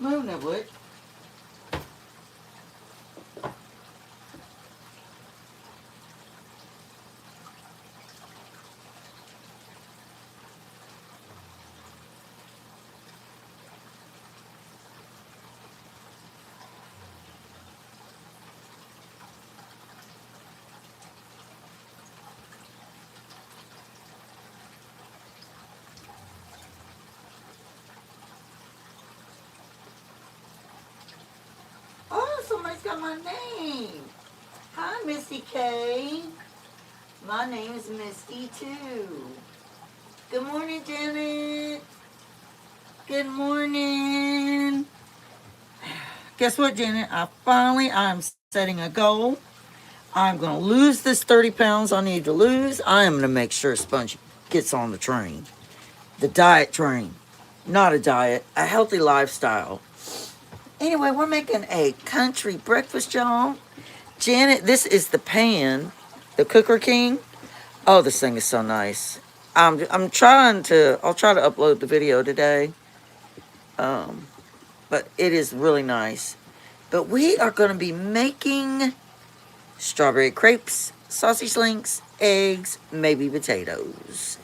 Move, Niblet. Oh, somebody's got my name. Hi, Misty K. My name is Misty too. Good morning, Janet. Good morning. Guess what, Janet? I'm setting a goal. I'm going to lose this 30 pounds I need to lose. I am going to make sure Spongy gets on the train. The diet train. Not a diet, a healthy lifestyle. Anyway, we're making a country breakfast, y'all. Janet, this is the pan, the Cooker King. Oh, this thing is so nice. I'm trying to. I'll try to upload the video today. But it is really nice. But we are going to be making strawberry crepes, sausage links, eggs, maybe potatoes.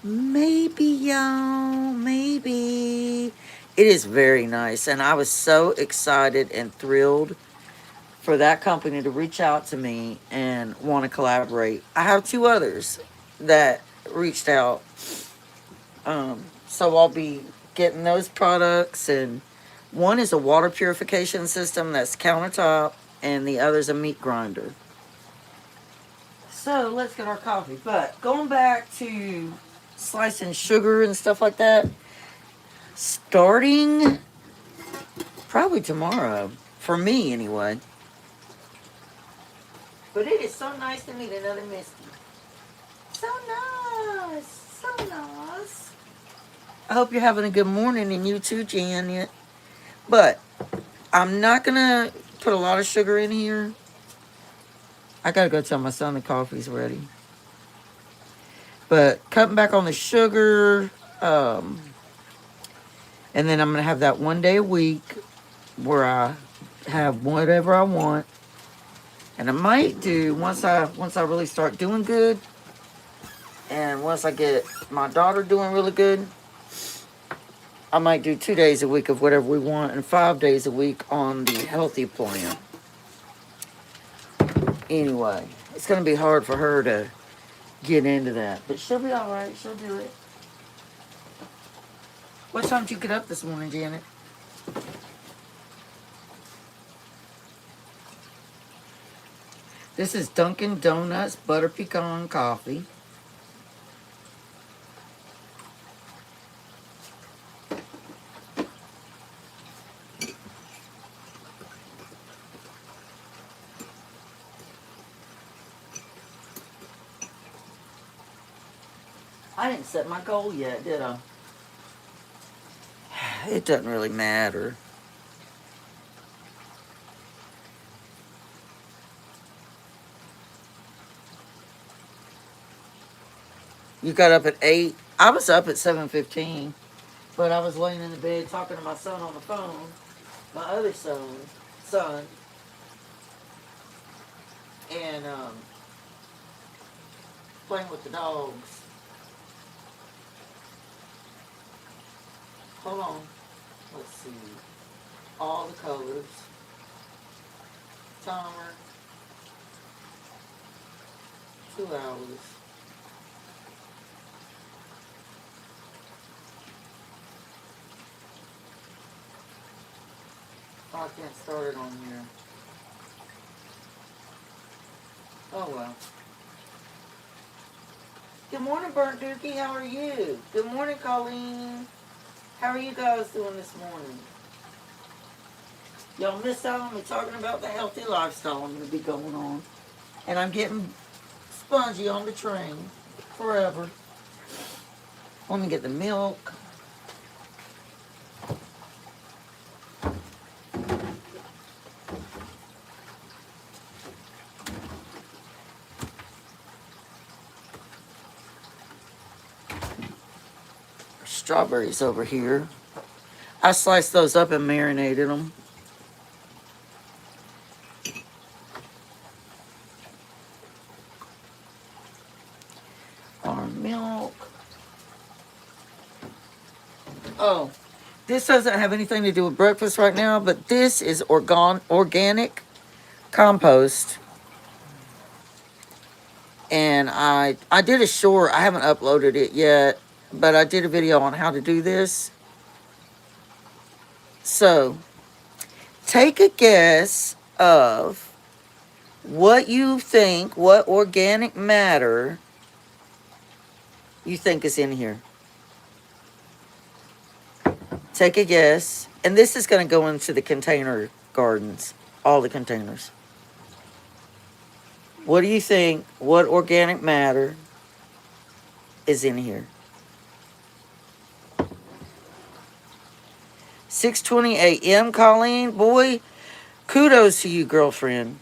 Maybe, y'all. Maybe. It is very nice, and I was so excited and thrilled for that company to reach out to me and want to collaborate. I have two others that reached out, so I'll be getting those products. And one is a water purification system that's countertop, and the other's a meat grinder. So let's get our coffee. But going back to slicing sugar and stuff like that, starting probably tomorrow, for me anyway. But it is so nice to meet another Misty. So nice. So nice. I hope you're having a good morning, and you too, Janet. But I'm not going to put a lot of sugar in here. I got to go tell my son the coffee's ready. But cutting back on the sugar. And then I'm going to have that one day a week where I have whatever I want. And I might do, once I really start doing good, and once I get my daughter doing really good, I might do 2 days a week of whatever we want and 5 days a week on the healthy plan. Anyway, it's going to be hard for her to get into that. But she'll be all right. She'll do it. What time did you get up this morning, Janet? This is Dunkin' Donuts Butter Pecan Coffee. I didn't set my goal yet, did I? It doesn't really matter. You got up at 8. I was up at 7:15, but I was laying in the bed talking to my son on the phone, my other son, and playing with the dogs. Hold on. Let's see. All the colors. Timer. 2 hours. Oh, I can't start it on here. Oh well. Good morning, Burnt Dookie. How are you? Good morning, Colleen. How are you guys doing this morning? Y'all missed out on me talking about the healthy lifestyle I'm going to be going on. And I'm getting Spongy on the train forever. Let me get the milk. Strawberries over here. I sliced those up and marinated them. Our milk. Oh, this doesn't have anything to do with breakfast right now, but this is organic compost. And I did a short. I haven't uploaded it yet, but I did a video on how to do this. So, take a guess of what you think, what organic matter you think is in here. Take a guess. And this is going to go into the container gardens, all the containers. What do you think? What organic matter is in here? 6:20 a.m. Colleen, boy, kudos to you, girlfriend.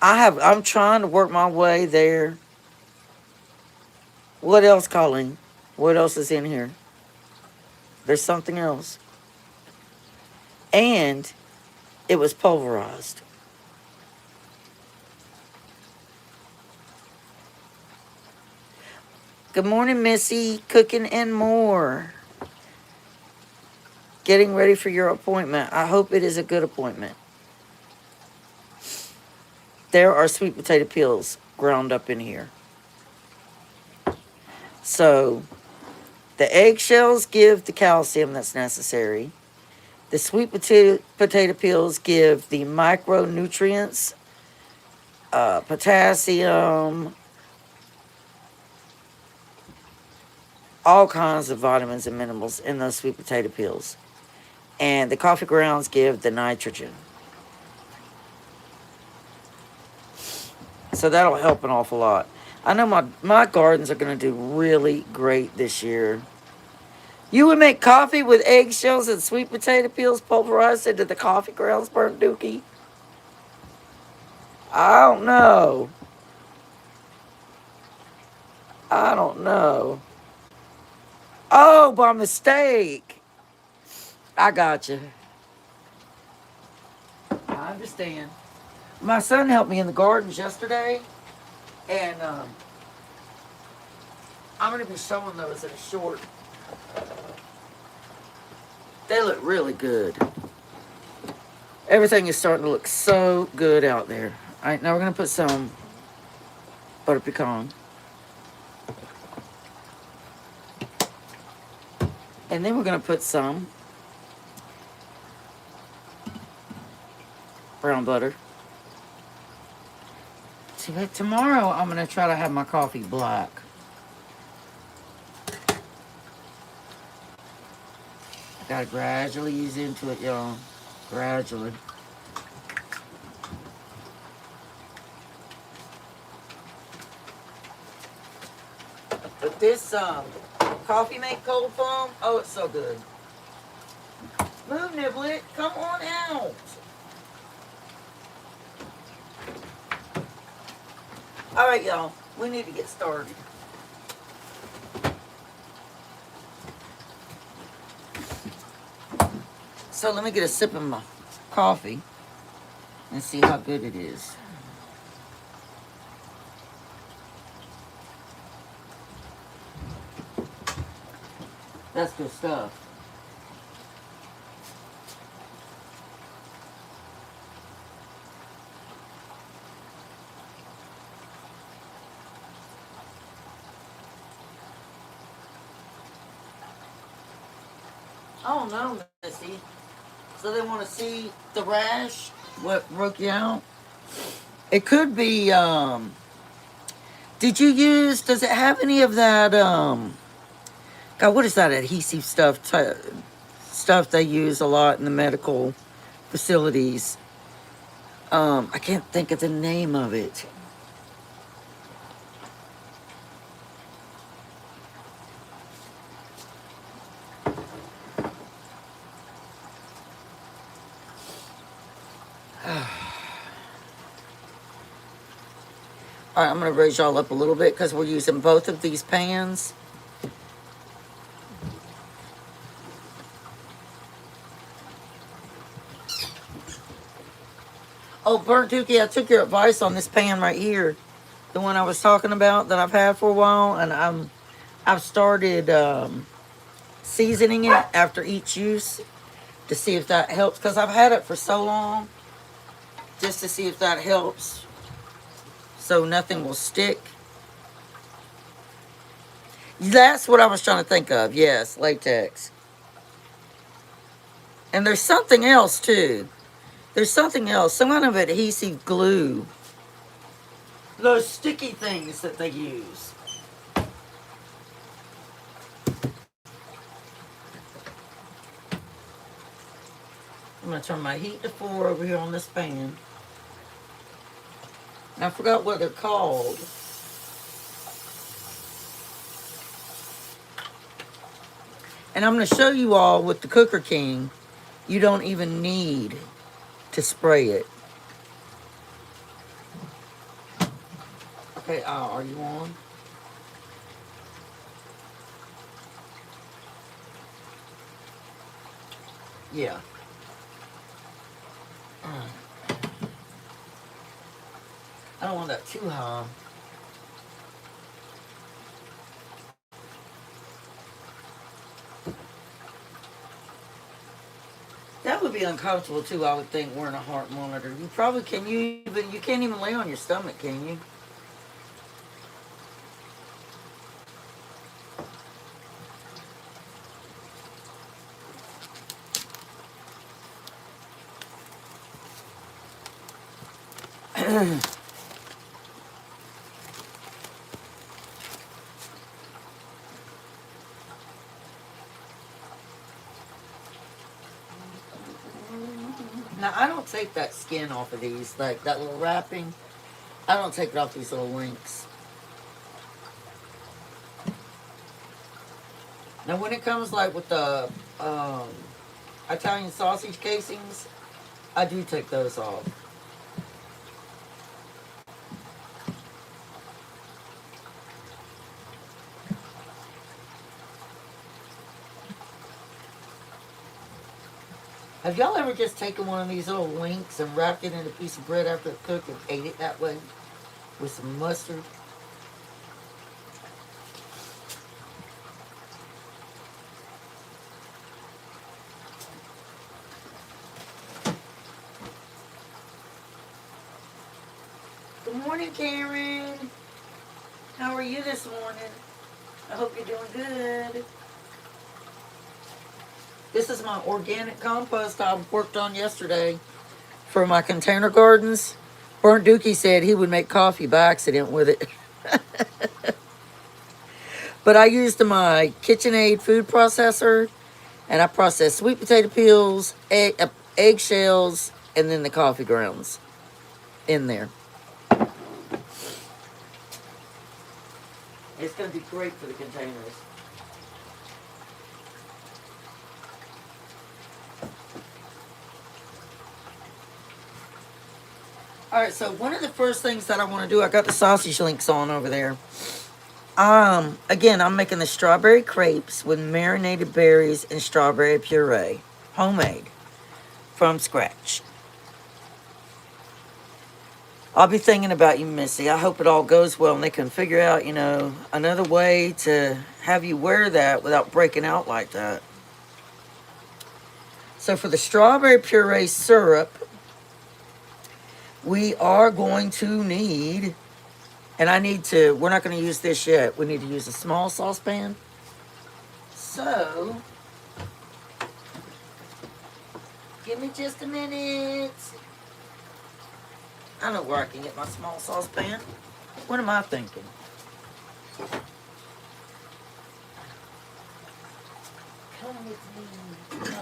I'm trying to work my way there. What else, Colleen? What else is in here? There's something else. And it was pulverized. Good morning, Missy. Cooking and more. Getting ready for your appointment. I hope it is a good appointment. There are sweet potato peels ground up in here. So, the eggshells give the calcium that's necessary. The sweet potato peels give the micronutrients, potassium, all kinds of vitamins and minerals in those sweet potato peels. And the coffee grounds give the nitrogen. So that'll help an awful lot. I know my gardens are going to do really great this year. You would make coffee with eggshells and sweet potato peels pulverized into the coffee grounds, burnt dookie? I don't know. I don't know. Oh, by mistake. I got you. I understand. My son helped me in the gardens yesterday, and I'm going to be showing those in a short. They look really good. Everything is starting to look so good out there. All right, now we're going to put some butter pecan. And then we're going to put some brown butter. Tomorrow, I'm going to try to have my coffee black. I got to gradually ease into it, y'all. Gradually. But this coffee make cold foam, oh, it's so good. Move, Niblet. Come on out. All right, y'all. We need to get started. So let me get a sip of my coffee and see how good it is. That's good stuff. Oh no, Missy. So they want to see the rash? What broke you out? It could be, did you use, does it have any of that, God, what is that adhesive stuff they use a lot in the medical facilities? I can't think of the name of it. All right, I'm going to raise y'all up a little bit because we're using both of these pans. Oh, Burnt Dookie, I took your advice on this pan right here. The one I was talking about that I've had for a while. And I've started seasoning it after each use to see if that helps. Because I've had it for so long. Just to see if that helps. So nothing will stick. That's what I was trying to think of. Yes, latex. And there's something else too. There's something else. Some kind of adhesive glue. Those sticky things that they use. I'm going to turn my heat to 4 over here on this pan. I forgot what they're called. And I'm going to show you all with the Cooker King, you don't even need to spray it. Okay, are you on? Yeah. I don't want that too high. That would be uncomfortable too, I would think, wearing a heart monitor. You probably you can't even lay on your stomach, can you? Now, I don't take that skin off of these, like that little wrapping. I don't take it off these little links. Now, when it comes like with the Italian sausage casings, I do take those off. Have y'all ever just taken one of these little links and wrapped it in a piece of bread after it cooked and ate it that way with some mustard? Good morning, Karen. How are you this morning? I hope you're doing good. This is my organic compost I worked on yesterday for my container gardens. Burnt Dookie said he would make coffee by accident with it. But I used my KitchenAid food processor, and I processed sweet potato peels, eggshells, and then the coffee grounds in there. It's going to be great for the containers. All right, so one of the first things that I want to do, I got the sausage links on over there. Again, I'm making the strawberry crepes with marinated berries and strawberry puree, homemade, from scratch. I'll be thinking about you, Missy. I hope it all goes well and they can figure out, another way to have you wear that without breaking out like that. So for the strawberry puree syrup, we are going to need, and we're not going to use this yet. We need to use a small saucepan. So, give me just a minute. I know where I can get my small saucepan. What am I thinking? Come with me. Come with me.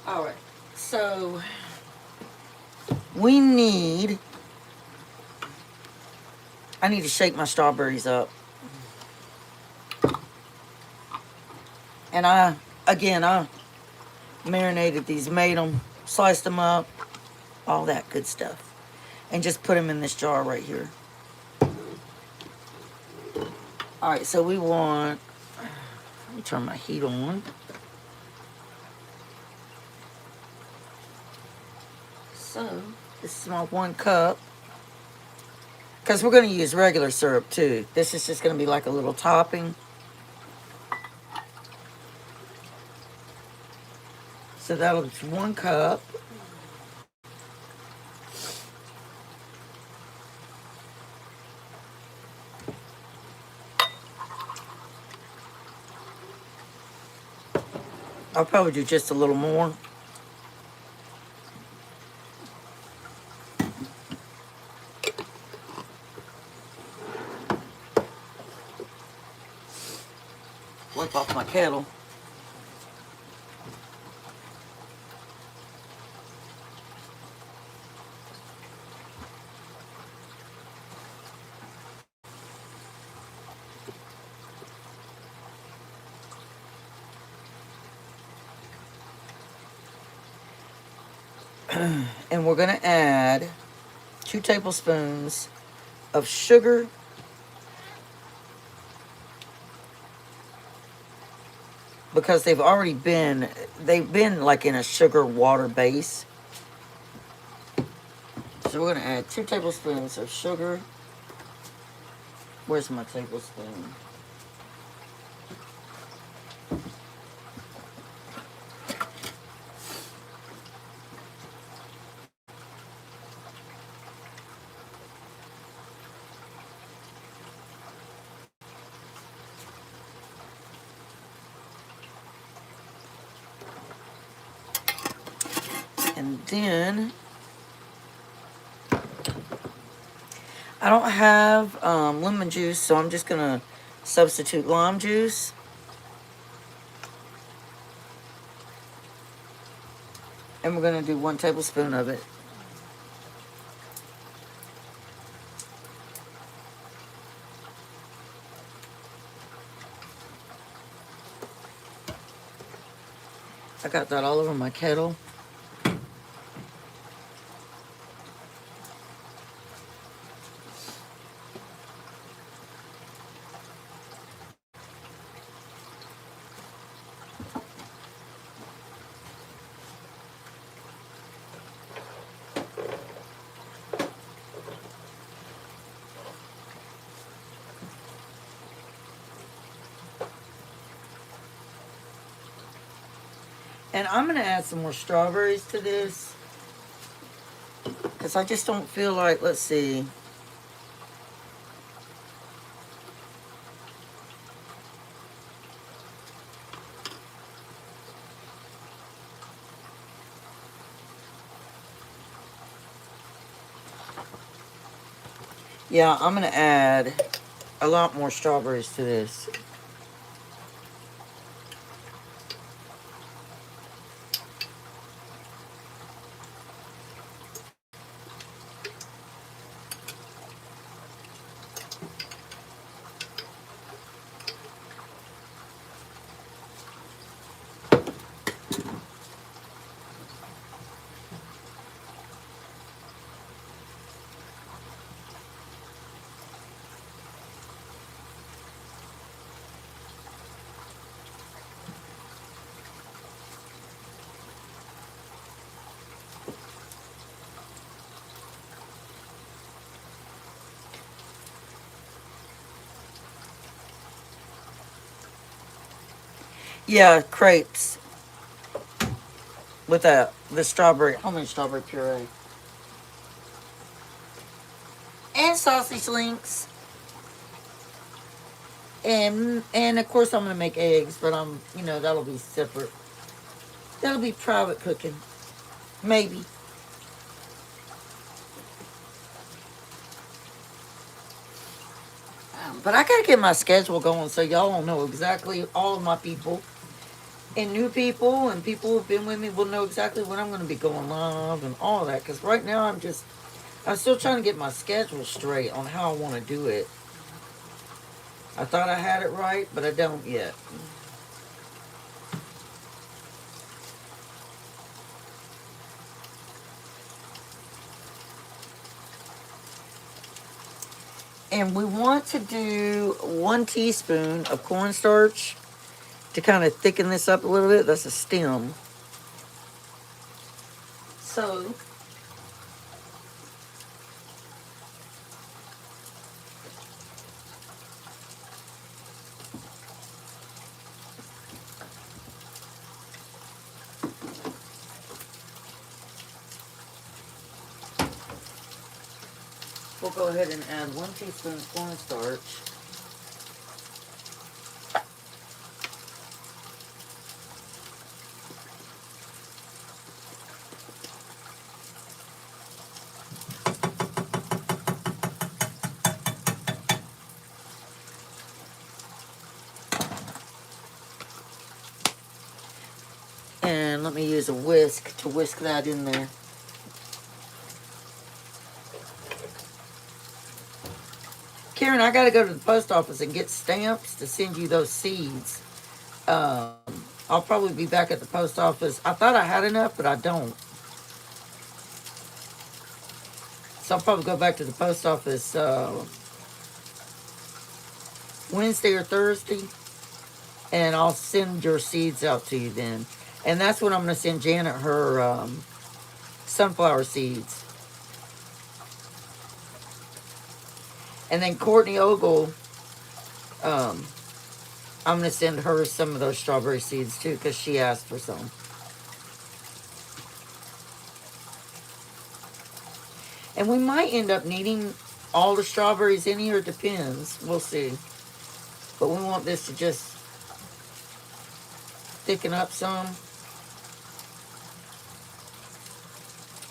All right, so I need to shake my strawberries up. And I marinated these, made them, sliced them up, all that good stuff. And just put them in this jar right here. All right, so we want, let me turn my heat on. So this is my 1 cup. Because we're going to use regular syrup too. This is just going to be like a little topping. So that'll be 1 cup. I'll probably do just a little more. Wipe off my kettle. And we're going to add 2 tablespoons of sugar. Because they've been like in a sugar water base. So we're going to add 2 tablespoons of sugar. Where's my tablespoon? And then I don't have lemon juice, so I'm just going to substitute lime juice. And we're going to do 1 tablespoon of it. I got that all over my kettle. And I'm going to add some more strawberries to this. Because I just don't feel like, let's see. Yeah, I'm going to add a lot more strawberries to this. Yeah, crepes with the strawberry, homemade strawberry puree. And sausage links. And of course I'm gonna make eggs, but that'll be separate. That'll be private cooking. Maybe. But I gotta get my schedule going so y'all will know exactly, all of my people and new people and people who've been with me will know exactly when I'm gonna be going live and all that. Because right now I'm still trying to get my schedule straight on how I want to do it. I thought I had it right, but I don't yet. And we want to do 1 teaspoon of cornstarch to kind of thicken this up a little bit. That's a stem. So we'll go ahead and add 1 teaspoon of cornstarch. And let me use a whisk to whisk that in there. Karen, I got to go to the post office and get stamps to send you those seeds. I'll probably be back at the post office. I thought I had enough, but I don't. So I'll probably go back to the post office Wednesday or Thursday, and I'll send your seeds out to you then. And that's when I'm going to send Janet her sunflower seeds. And then Courtney Ogle, I'm going to send her some of those strawberry seeds too, because she asked for some. And we might end up needing all the strawberries in here. It depends. We'll see. But we want this to just thicken up some.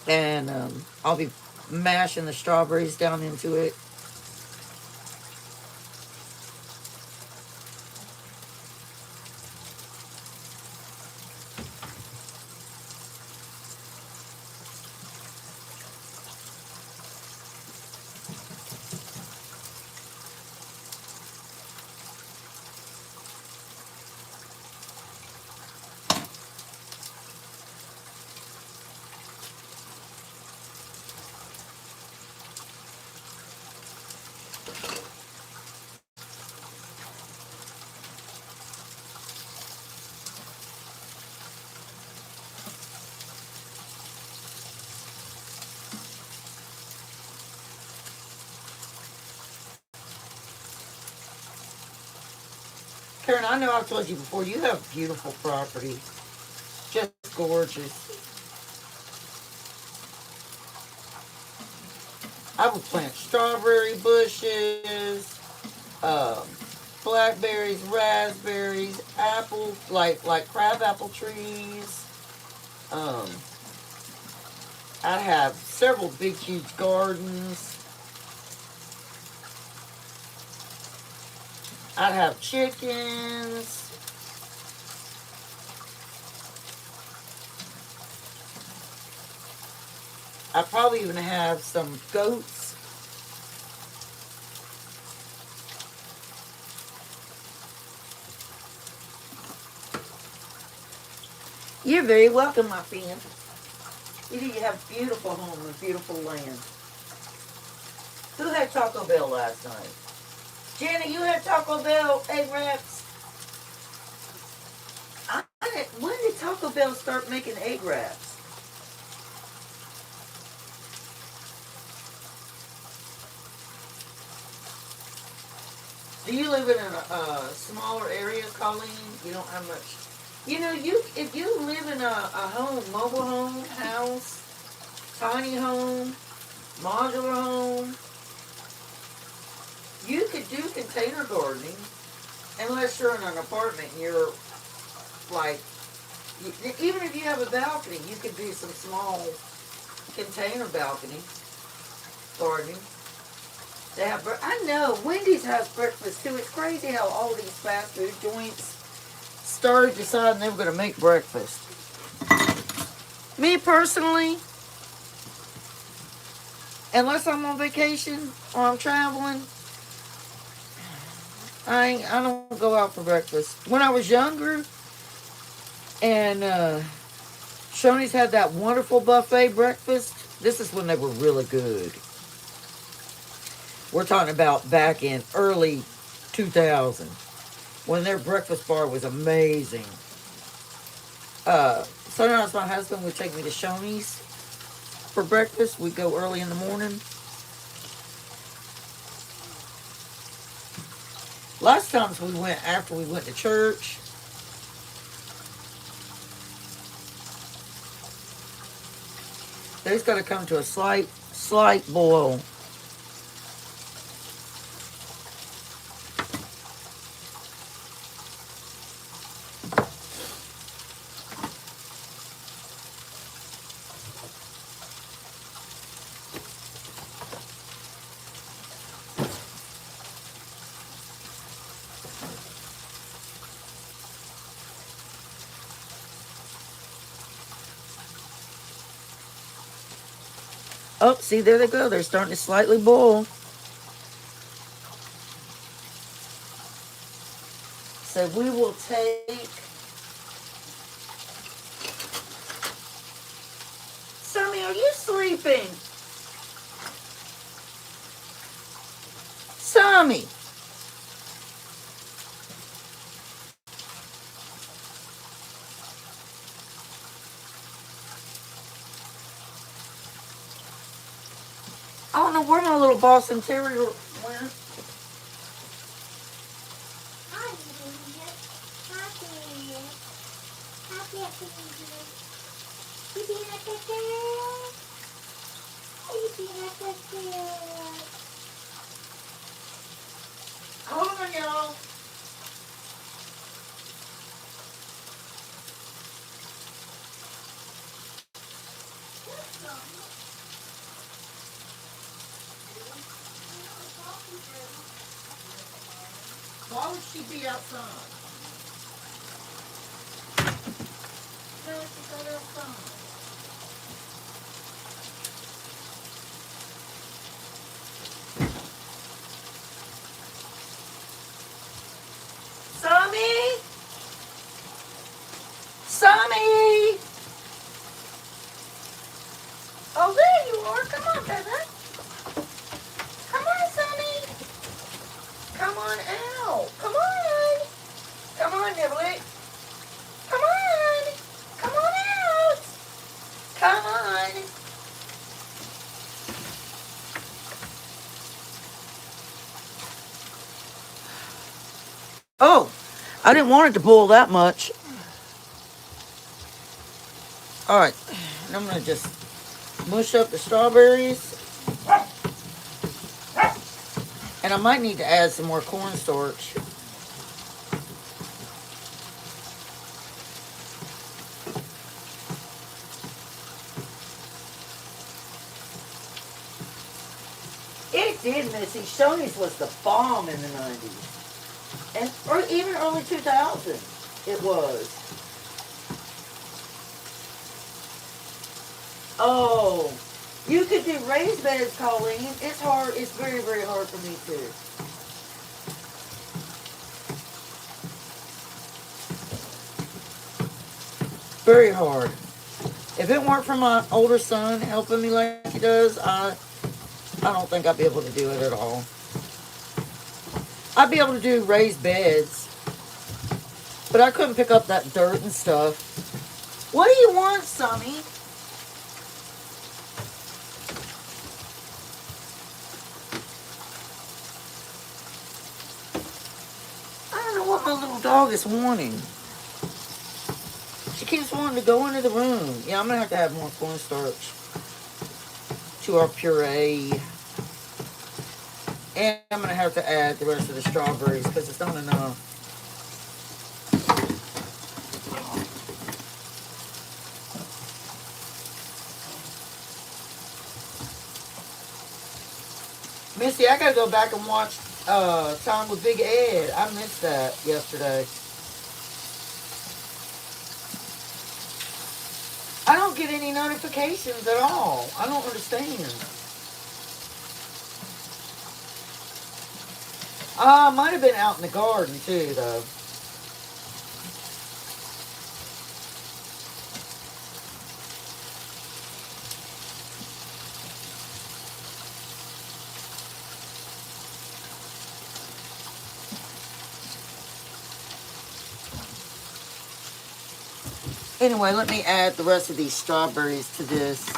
And I'll be mashing the strawberries down into it. Karen, I know I've told you before, you have beautiful property. Just gorgeous. I would plant strawberry bushes, blackberries, raspberries, apple, like crab apple trees. I have several big, huge gardens. I'd have chickens. I'd probably even have some goats. You're very welcome, my friend. You have beautiful home and beautiful land. Who had Taco Bell last night? Jenny, you had Taco Bell egg wraps? When did Taco Bell start making egg wraps? Do you live in a smaller area, Colleen? You don't have much. You know, if you live in a home, mobile home, house, tiny home, modular home, you could do container gardening, unless you're in an apartment and you're like, even if you have a balcony, you could do some small container balcony gardening. They have, I know, Wendy's has breakfast too. It's crazy how all these fast food joints started deciding they were going to make breakfast. Me personally, unless I'm on vacation or I'm traveling, I don't go out for breakfast. When I was younger, and Shoney's had that wonderful buffet breakfast, this is when they were really good. We're talking about back in early 2000 when their breakfast bar was amazing. Sometimes my husband would take me to Shoney's for breakfast. We'd go early in the morning. Lots of times we went after we went to church. They's got to come to a slight boil. Oh, see, there they go. They're starting to slightly boil. So we will take... Sammy, are you sleeping? Sammy. I don't know where my little Boston Terrier went. Hold on, y'all. Why would she be outside? No, she's not outside. Sammy? Sammy? Oh, there you are. Come on, baby. Come on, Sammy. Come on out. Come on. Come on, Nibbly. Come on. Come on out. Come on. Oh, I didn't want it to boil that much. All right, and I'm going to just mush up the strawberries. And I might need to add some more cornstarch. It did, Missy. Shoney's was the bomb in the 90s. And or even early 2000. It was. Oh, you could do raised beds, Colleen. It's hard. It's very, very hard for me too. Very hard. If it weren't for my older son helping me like he does, I don't think I'd be able to do it at all. I'd be able to do raised beds, but I couldn't pick up that dirt and stuff. What do you want, Sammy? I don't know what my little dog is wanting. She keeps wanting to go into the room. Yeah, I'm going to have more cornstarch to our puree. And I'm going to have to add the rest of the strawberries because it's not enough. Missy, I got to go back and watch Time with Big Ed. I missed that yesterday. I don't get any notifications at all. I don't understand. I might have been out in the garden too, though. Anyway, let me add the rest of these strawberries to this.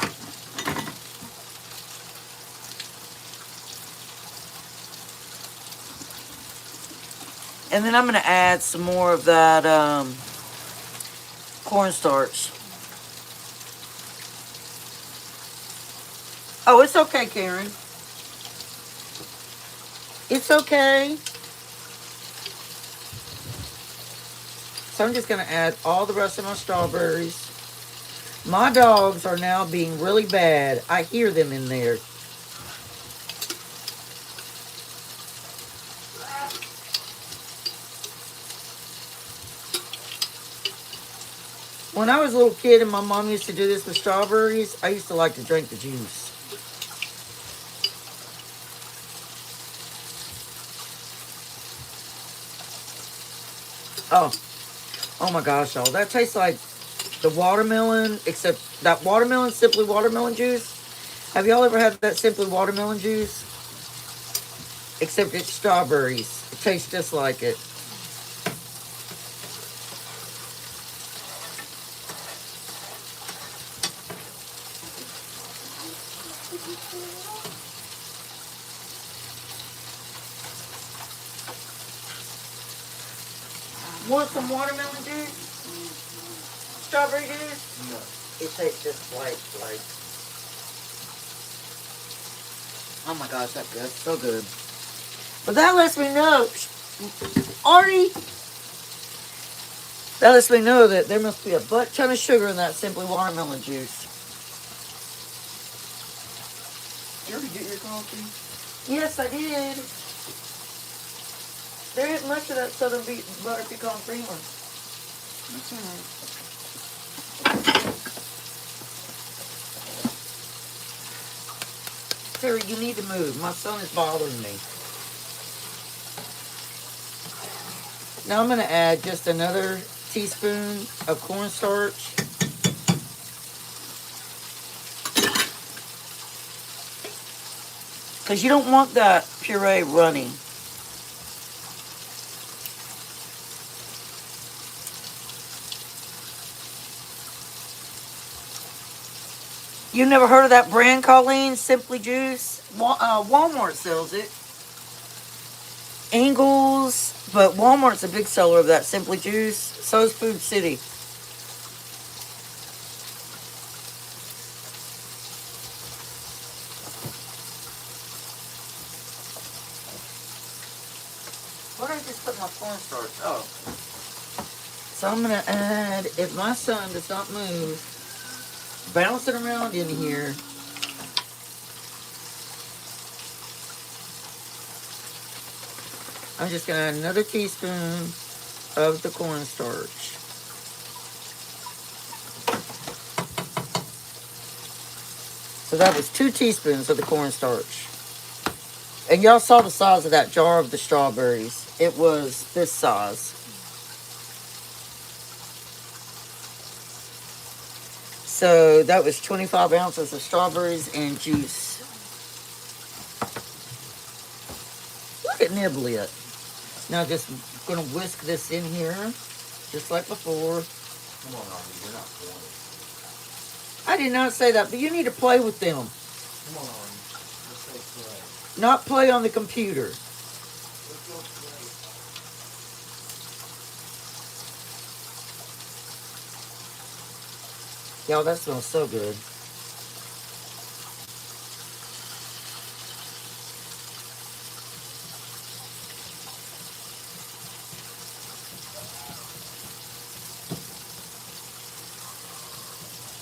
And then I'm going to add some more of that cornstarch. Oh, it's okay, Karen. It's okay. So I'm just going to add all the rest of my strawberries. My dogs are now being really bad. I hear them in there. When I was a little kid and my mom used to do this with strawberries, I used to like to drink the juice. Oh my gosh, y'all. That tastes like the watermelon, except that watermelon, Simply watermelon juice. Have y'all ever had that Simply watermelon juice? Except it's strawberries. It tastes just like it. Want some watermelon juice? Strawberry juice? No. It tastes just like. Oh my gosh, that's good. So good. But that lets me know, Artie, that lets me know that there must be a butt ton of sugar in that Simply watermelon juice. Did you already get your coffee? Yes, I did. There isn't much of that Southern butter pecan creamer. That's alright. Terry, you need to move. My son is bothering me. Now I'm going to add just another teaspoon of cornstarch. Because you don't want that puree runny. You never heard of that brand, Colleen? Simply Juice? Walmart sells it. Ingles, but Walmart's a big seller of that Simply Juice. So is Food City. Why don't I just put my cornstarch? Oh. So I'm going to add, if my son does not move, bounce it around in here. I'm just going to add another teaspoon of the cornstarch. So that was 2 teaspoons of the cornstarch. And y'all saw the size of that jar of the strawberries. It was this size. So that was 25 ounces of strawberries and juice. Look at Niblet. Now just going to whisk this in here, just like before. Come on, Arnie, you're not playing. I did not say that, but you need to play with them. Come on, Arnie. Let's go play. Not play on the computer. Let's go play. Y'all, that smells so good.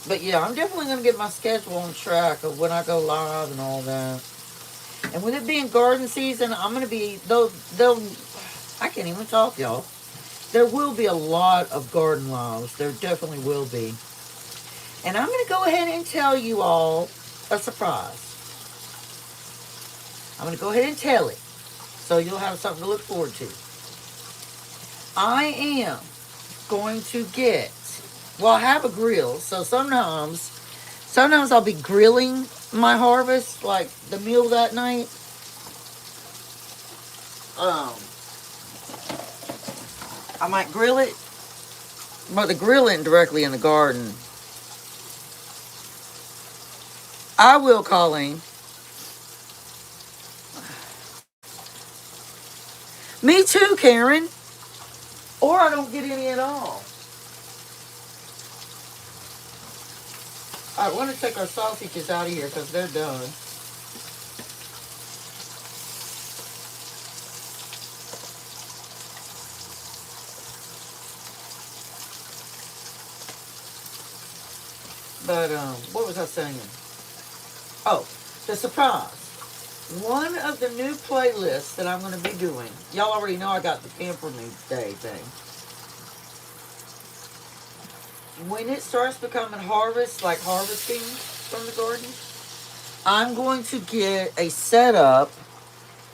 But yeah, I'm definitely going to get my schedule on track of when I go live and all that. And with it being garden season, I'm going to be, I can't even talk, y'all. There will be a lot of garden lives. There definitely will be. And I'm going to go ahead and tell you all a surprise. I'm going to go ahead and tell it, so you'll have something to look forward to. I am going to get, well, I have a grill, so sometimes I'll be grilling my harvest, like the meal that night. I might grill it, But the grill isn't directly in the garden. I will, Colleen. Me too, Karen. Or I don't get any at all. Alright, we're going to take our sausages out of here because they're done. But, what was I saying? Oh, the surprise. One of the new playlists that I'm going to be doing. Y'all already know I got the Pamper Me Day thing. When it starts becoming harvest, like harvesting from the garden, I'm going to get a setup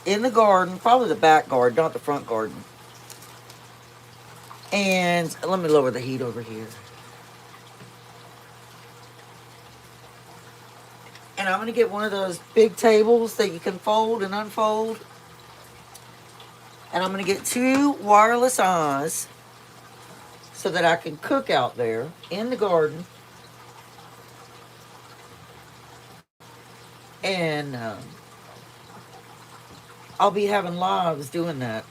in the garden, probably the back garden, not the front garden. And let me lower the heat over here. And I'm going to get one of those big tables that you can fold and unfold. And I'm going to get 2 wireless eyes so that I can cook out there in the garden. And I'll be having lives doing that.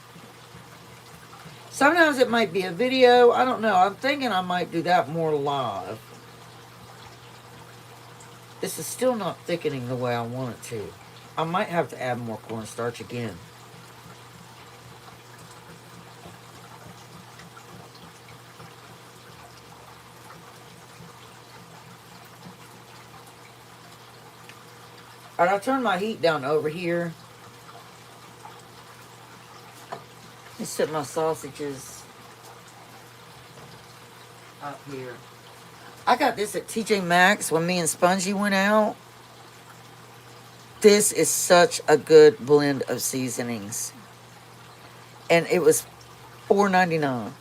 Sometimes it might be a video. I don't know. I'm thinking I might do that more live. This is still not thickening the way I want it to. I might have to add more cornstarch again. Alright, I'll turn my heat down over here. Let's set my sausages up here. I got this at TJ Maxx when me and Spongy went out. This is such a good blend of seasonings. And it was $4.99.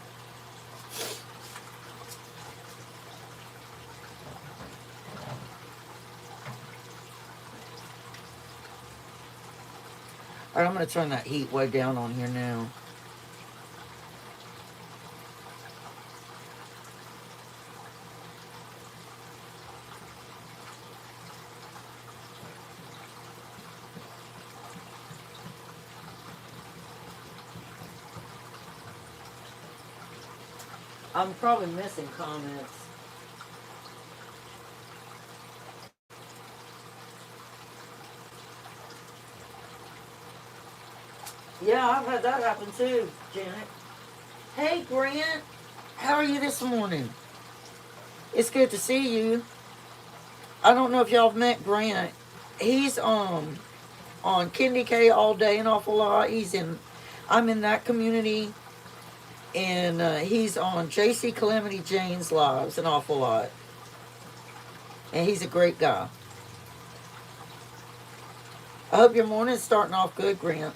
Alright, I'm going to turn that heat way down on here now. I'm probably missing comments. Yeah, I've had that happen too, Janet. Hey, Grant. How are you this morning? It's good to see you. I don't know if y'all have met Grant. He's on Kindy K all day an awful lot. I'm in that community. And he's on JC Calamity Jane's lives an awful lot. And he's a great guy. I hope your morning's starting off good, Grant.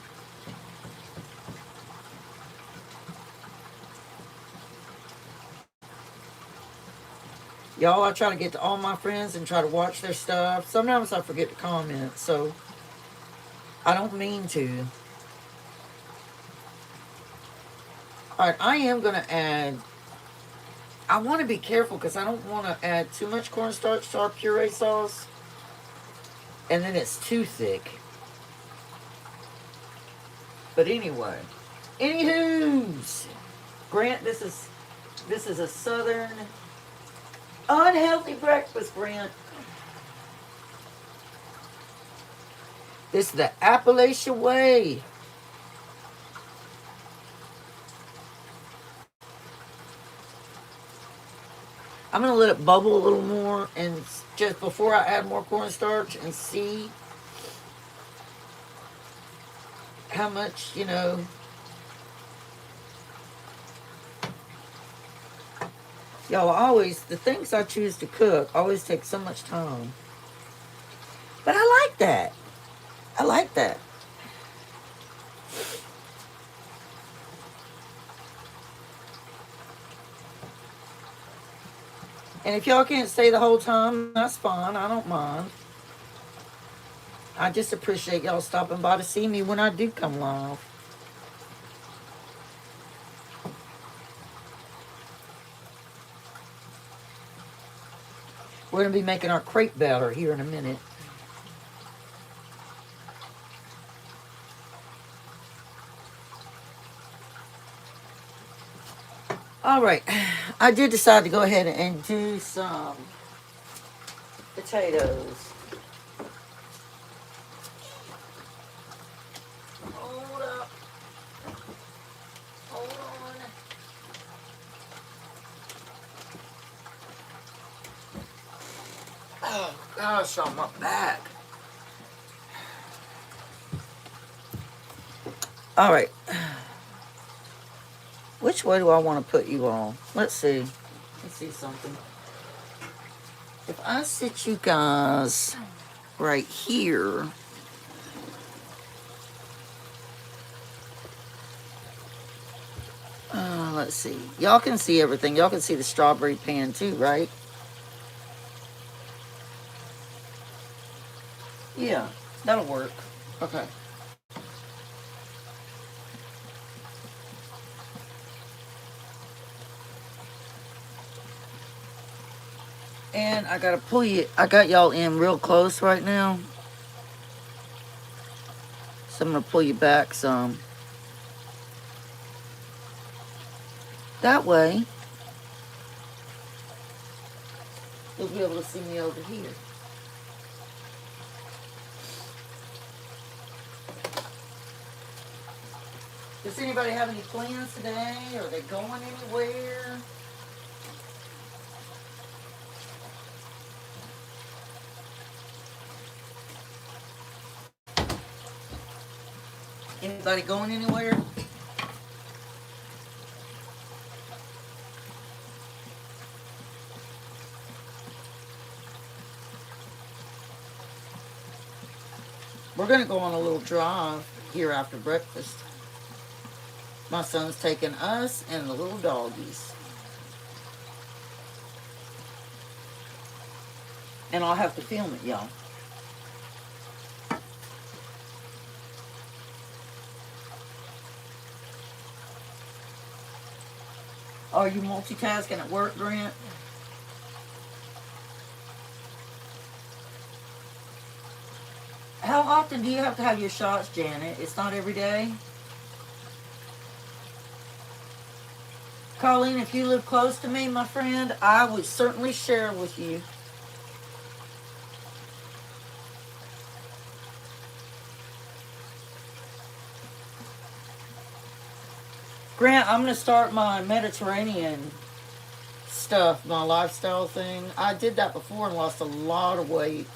Y'all, I try to get to all my friends and try to watch their stuff. Sometimes I forget to comment, so I don't mean to. Alright, I am going to add... I want to be careful because I don't want to add too much cornstarch to our puree sauce. And then it's too thick. But anyway. Anywho's. Grant, this is a southern unhealthy breakfast, Grant. This is the Appalachian way. I'm going to let it bubble a little more and just before I add more cornstarch and see how much, y'all, the things I choose to cook always take so much time. But I like that. I like that. And if y'all can't stay the whole time, that's fine. I don't mind. I just appreciate y'all stopping by to see me when I do come live. We're going to be making our crepe batter here in a minute. All right, I did decide to go ahead and do some potatoes. Hold up. Hold on. Oh gosh, on my back. All right. Which way do I want to put you all? Let's see. Let's see something. If I sit you guys right here, let's see. Y'all can see everything. Y'all can see the strawberry pan too, right? Yeah, that'll work. Okay. And I gotta pull you, I got y'all in real close right now. So I'm gonna pull you back some. That way, you'll be able to see me over here. Does anybody have any plans today? Are they going anywhere? Anybody going anywhere? We're going to go on a little drive here after breakfast. My son's taking us and the little doggies. And I'll have to film it, y'all. Are you multitasking at work, Grant? How often do you have to have your shots, Janet? It's not every day? Colleen, if you live close to me, my friend, I would certainly share with you. Grant, I'm going to start my Mediterranean stuff, my lifestyle thing. I did that before and lost a lot of weight.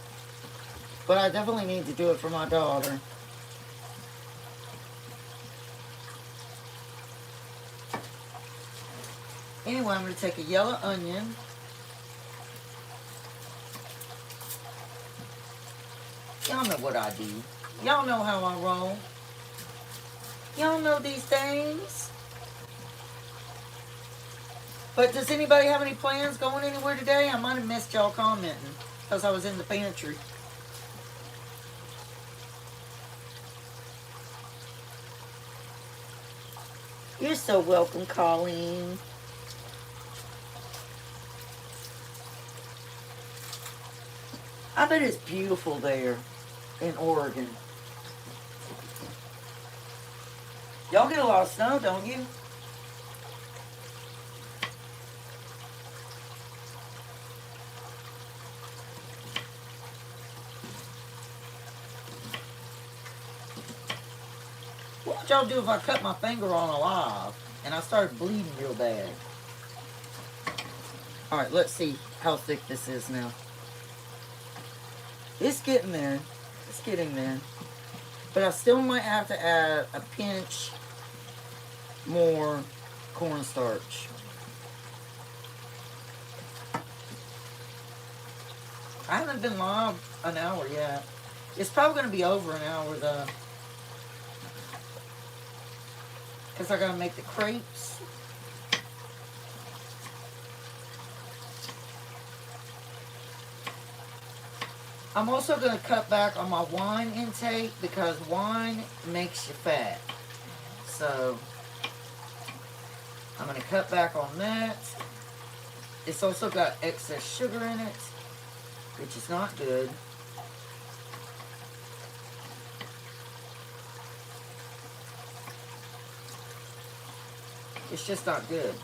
But I definitely need to do it for my daughter. Anyway, I'm going to take a yellow onion. Y'all know what I do. Y'all know how I roll. Y'all know these things. But does anybody have any plans going anywhere today? I might have missed y'all commenting because I was in the pantry. You're so welcome, Colleen. I bet it's beautiful there in Oregon. Y'all get a lot of snow, don't you? What would y'all do if I cut my finger on alive and I started bleeding real bad? Alright, let's see how thick this is now. It's getting there. It's getting there. But I still might have to add a pinch more cornstarch. I haven't been live an hour yet. It's probably going to be over an hour though. Because I got to make the crepes. I'm also going to cut back on my wine intake because wine makes you fat. So, I'm going to cut back on that. It's also got excess sugar in it. which is not good. It's just not good.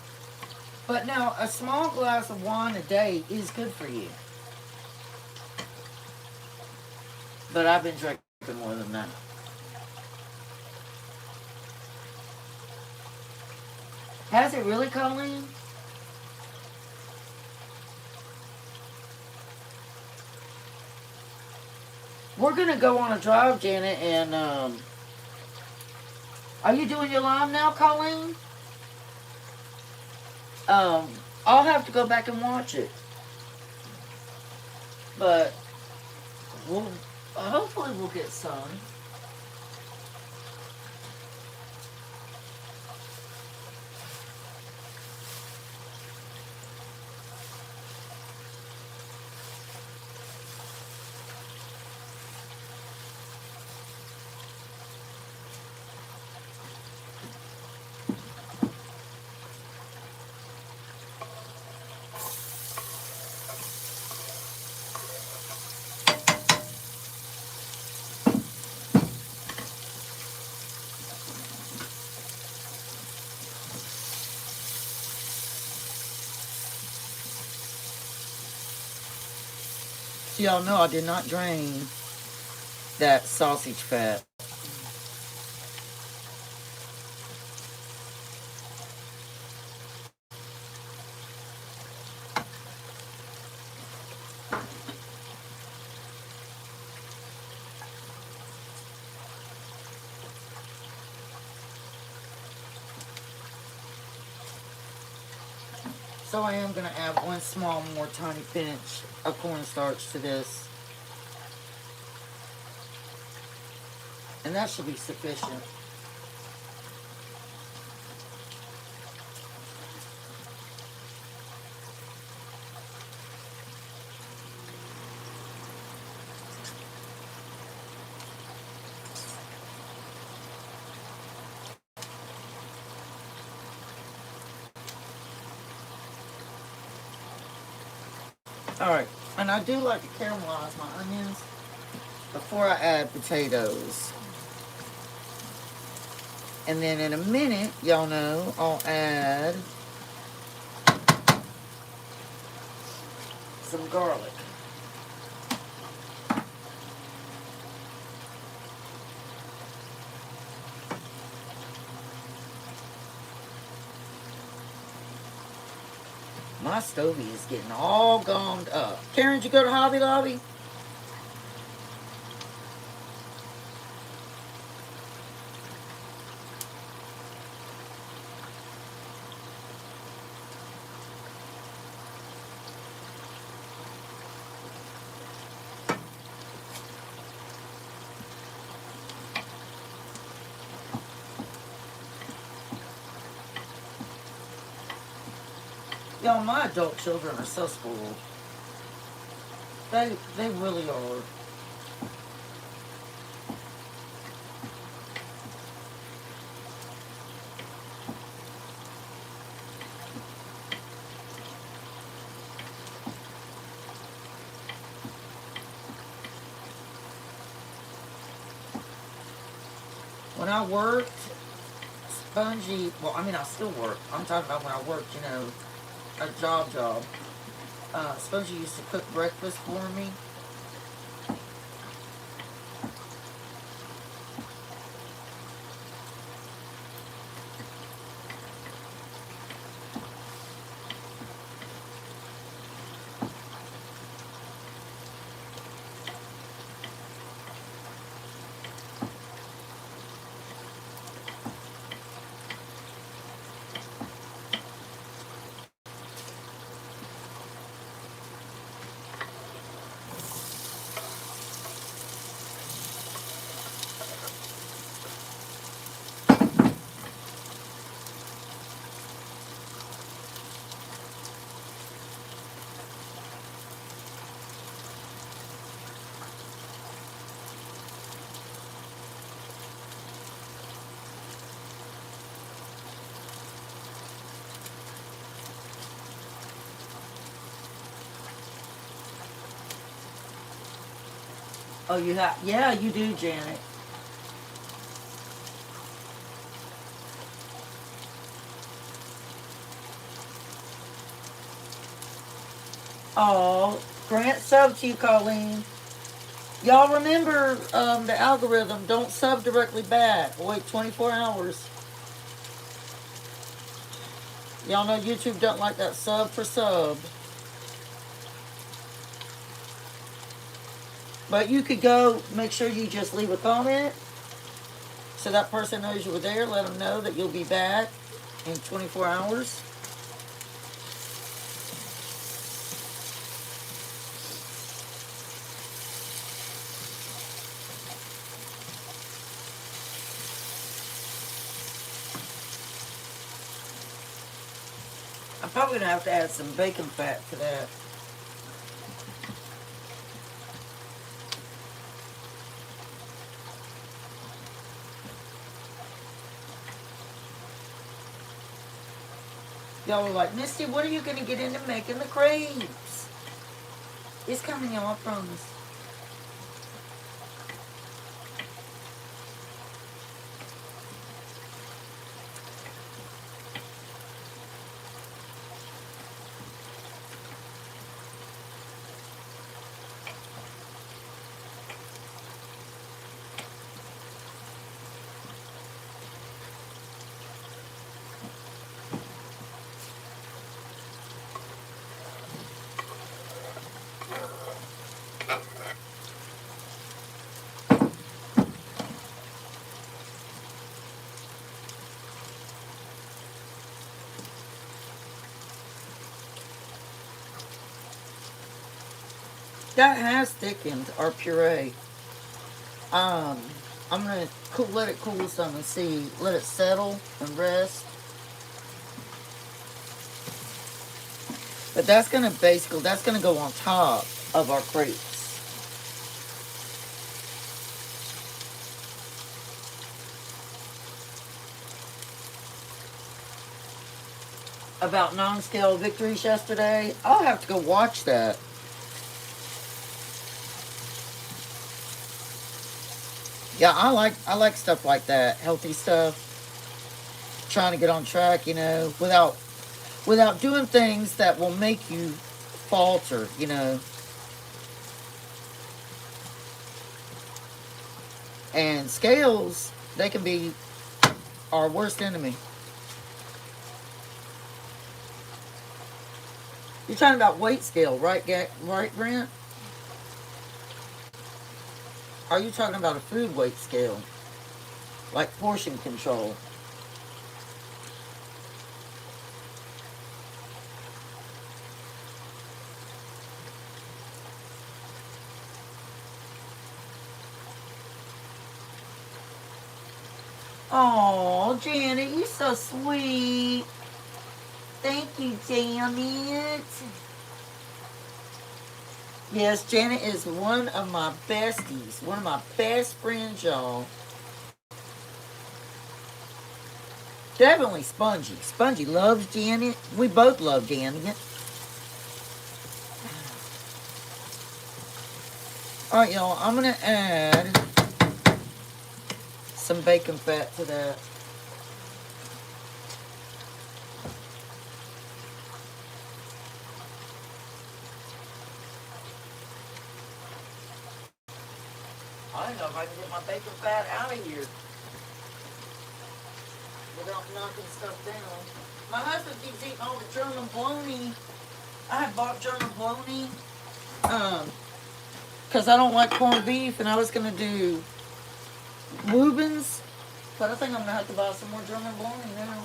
But now, a small glass of wine a day is good for you. But I've been drinking more than that. Has it really, Colleen? We're going to go on a drive, Janet, and, are you doing your lime now, Colleen? I'll have to go back and watch it. But, hopefully we'll get sun. So y'all know I did not drain that sausage fat. So I am going to add one small more tiny pinch of cornstarch to this. And that should be sufficient. Alright, and I do like to caramelize my onions before I add potatoes. And then in a minute, y'all know, I'll add some garlic. My stovey is getting all gonged up. Karen, did you go to Hobby Lobby? Y'all, my adult children are so spoiled. They really are. When I worked, Spongy, well, I mean, I still work. I'm talking about when I worked, you know, a job. Spongy used to cook breakfast for me. Oh, you have? Yeah, you do, Janet. Oh, Grant sub to you, Colleen. Y'all remember the algorithm. Don't sub directly back. Wait 24 hours. Y'all know YouTube don't like that sub for sub. But you could go, make sure you just leave a comment so that person knows you were there. Let them know that you'll be back in 24 hours. I'm probably going to have to add some bacon fat to that. Y'all were like, Misty, what are you going to get into making the crepes? It's coming, y'all, I promise. That has thickened our puree. I'm gonna let it cool some and see. Let it settle and rest. But that's gonna go on top of our crepes. About non-scale victories yesterday. I'll have to go watch that. Yeah, I like stuff like that, healthy stuff. Trying to get on track, without doing things that will make you falter. And scales, they can be our worst enemy. You're talking about weight scale, right, right, Grant? Are you talking about a food weight scale, like portion control? Oh, Janet, you're so sweet. Thank you, Janet. Yes, Janet is one of my besties, one of my best friends, y'all. Definitely Spongy. Spongy loves Janet. We both love Janet. Alright, y'all, I'm going to add some bacon fat to that. I don't know if I can get my bacon fat out of here without knocking stuff down. My husband keeps eating all the German bologna. I had bought German bologna because I don't like corned beef, and I was going to do Reuben's, but I think I'm going to have to buy some more German bologna now.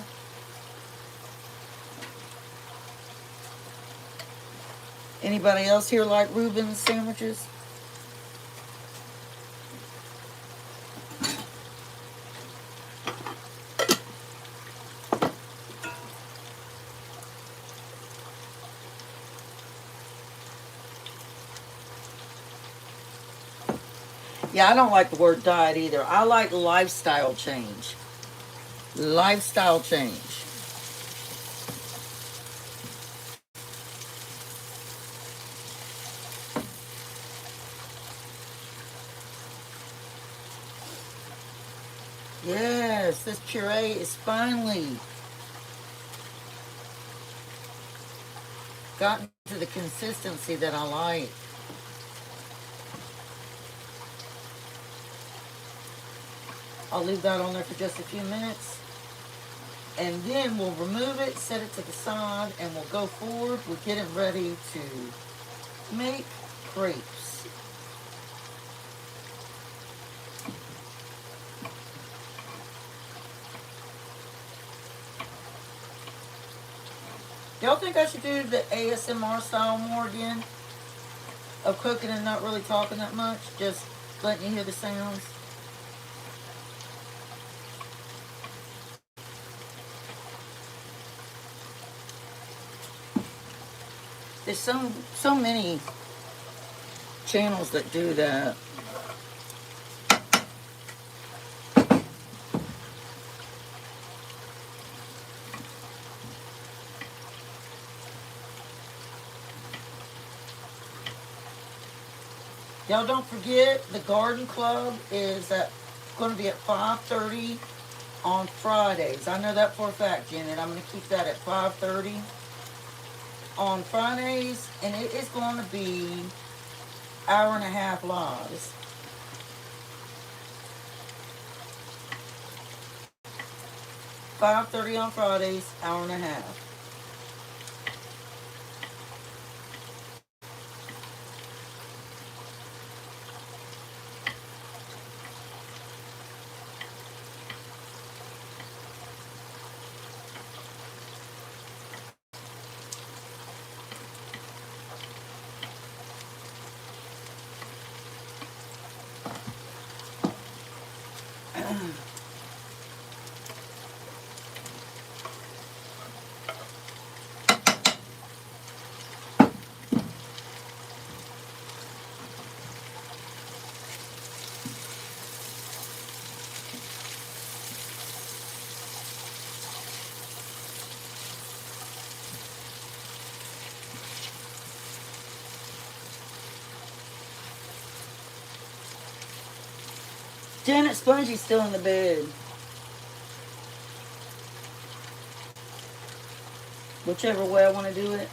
Anybody else here like Reuben's sandwiches? Yeah, I don't like the word diet either. I like lifestyle change. Lifestyle change. Yes, this puree is finally gotten to the consistency that I like. I'll leave that on there for just a few minutes. And then we'll remove it, set it to the side, and we'll go forward with getting ready to make crepes. Y'all think I should do the ASMR style more again? Of cooking and not really talking that much? Just letting you hear the sounds? There's so many channels that do that. Y'all don't forget the garden club is going to be at 5:30 on Fridays. I know that for a fact, Janet. I'm going to keep that at 5:30 on Fridays, and it is going to be hour and a half lives. $5:30 on Fridays, hour and a half. Janet Spongy's still in the bed. Whichever way I want to do it.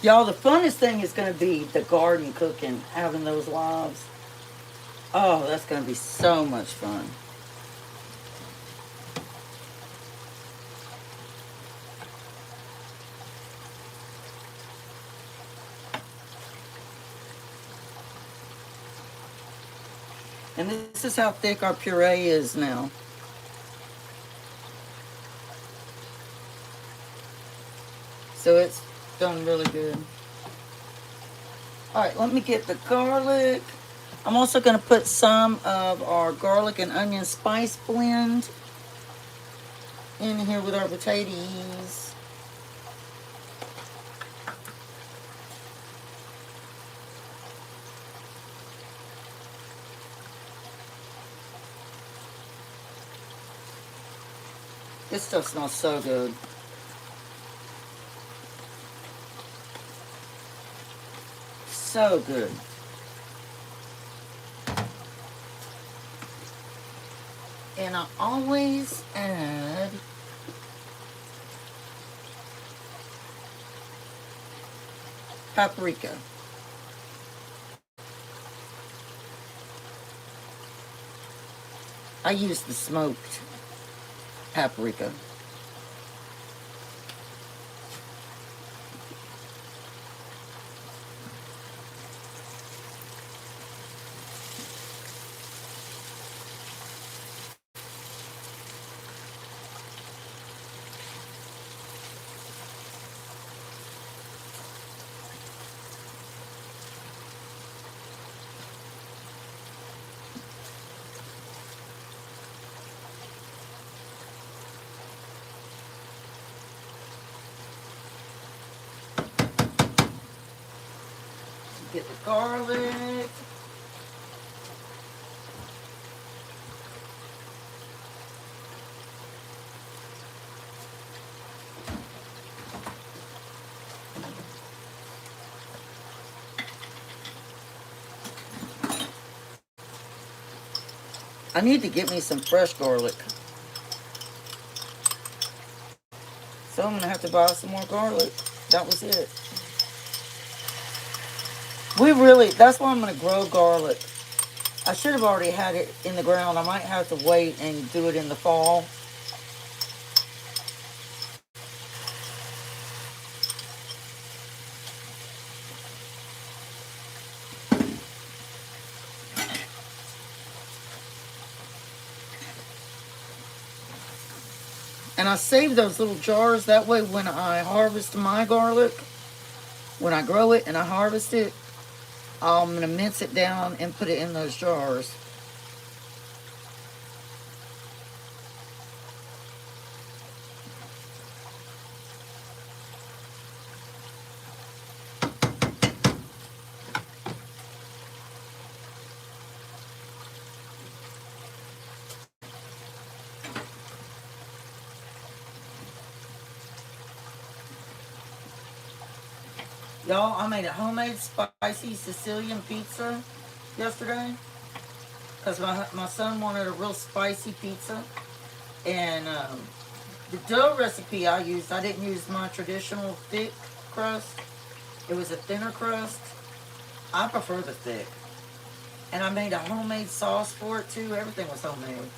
Y'all, the funnest thing is going to be the garden cooking, having those lives. Oh, that's going to be so much fun. And this is how thick our puree is now. So it's done really good. All right, let me get the garlic. I'm also going to put some of our garlic and onion spice blend in here with our potatoes. This stuff smells so good. So good. And I always add paprika. I use the smoked paprika. Get the garlic. I need to get me some fresh garlic. So I'm going to have to buy some more garlic. That was it. That's why I'm going to grow garlic. I should have already had it in the ground. I might have to wait and do it in the fall. And I save those little jars. That way when I harvest my garlic, when I grow it and I harvest it, I'm going to mince it down and put it in those jars. Y'all, I made a homemade spicy Sicilian pizza yesterday because my son wanted a real spicy pizza. And the dough recipe I used, I didn't use my traditional thick crust. It was a thinner crust. I prefer the thick. And I made a homemade sauce for it too. Everything was homemade.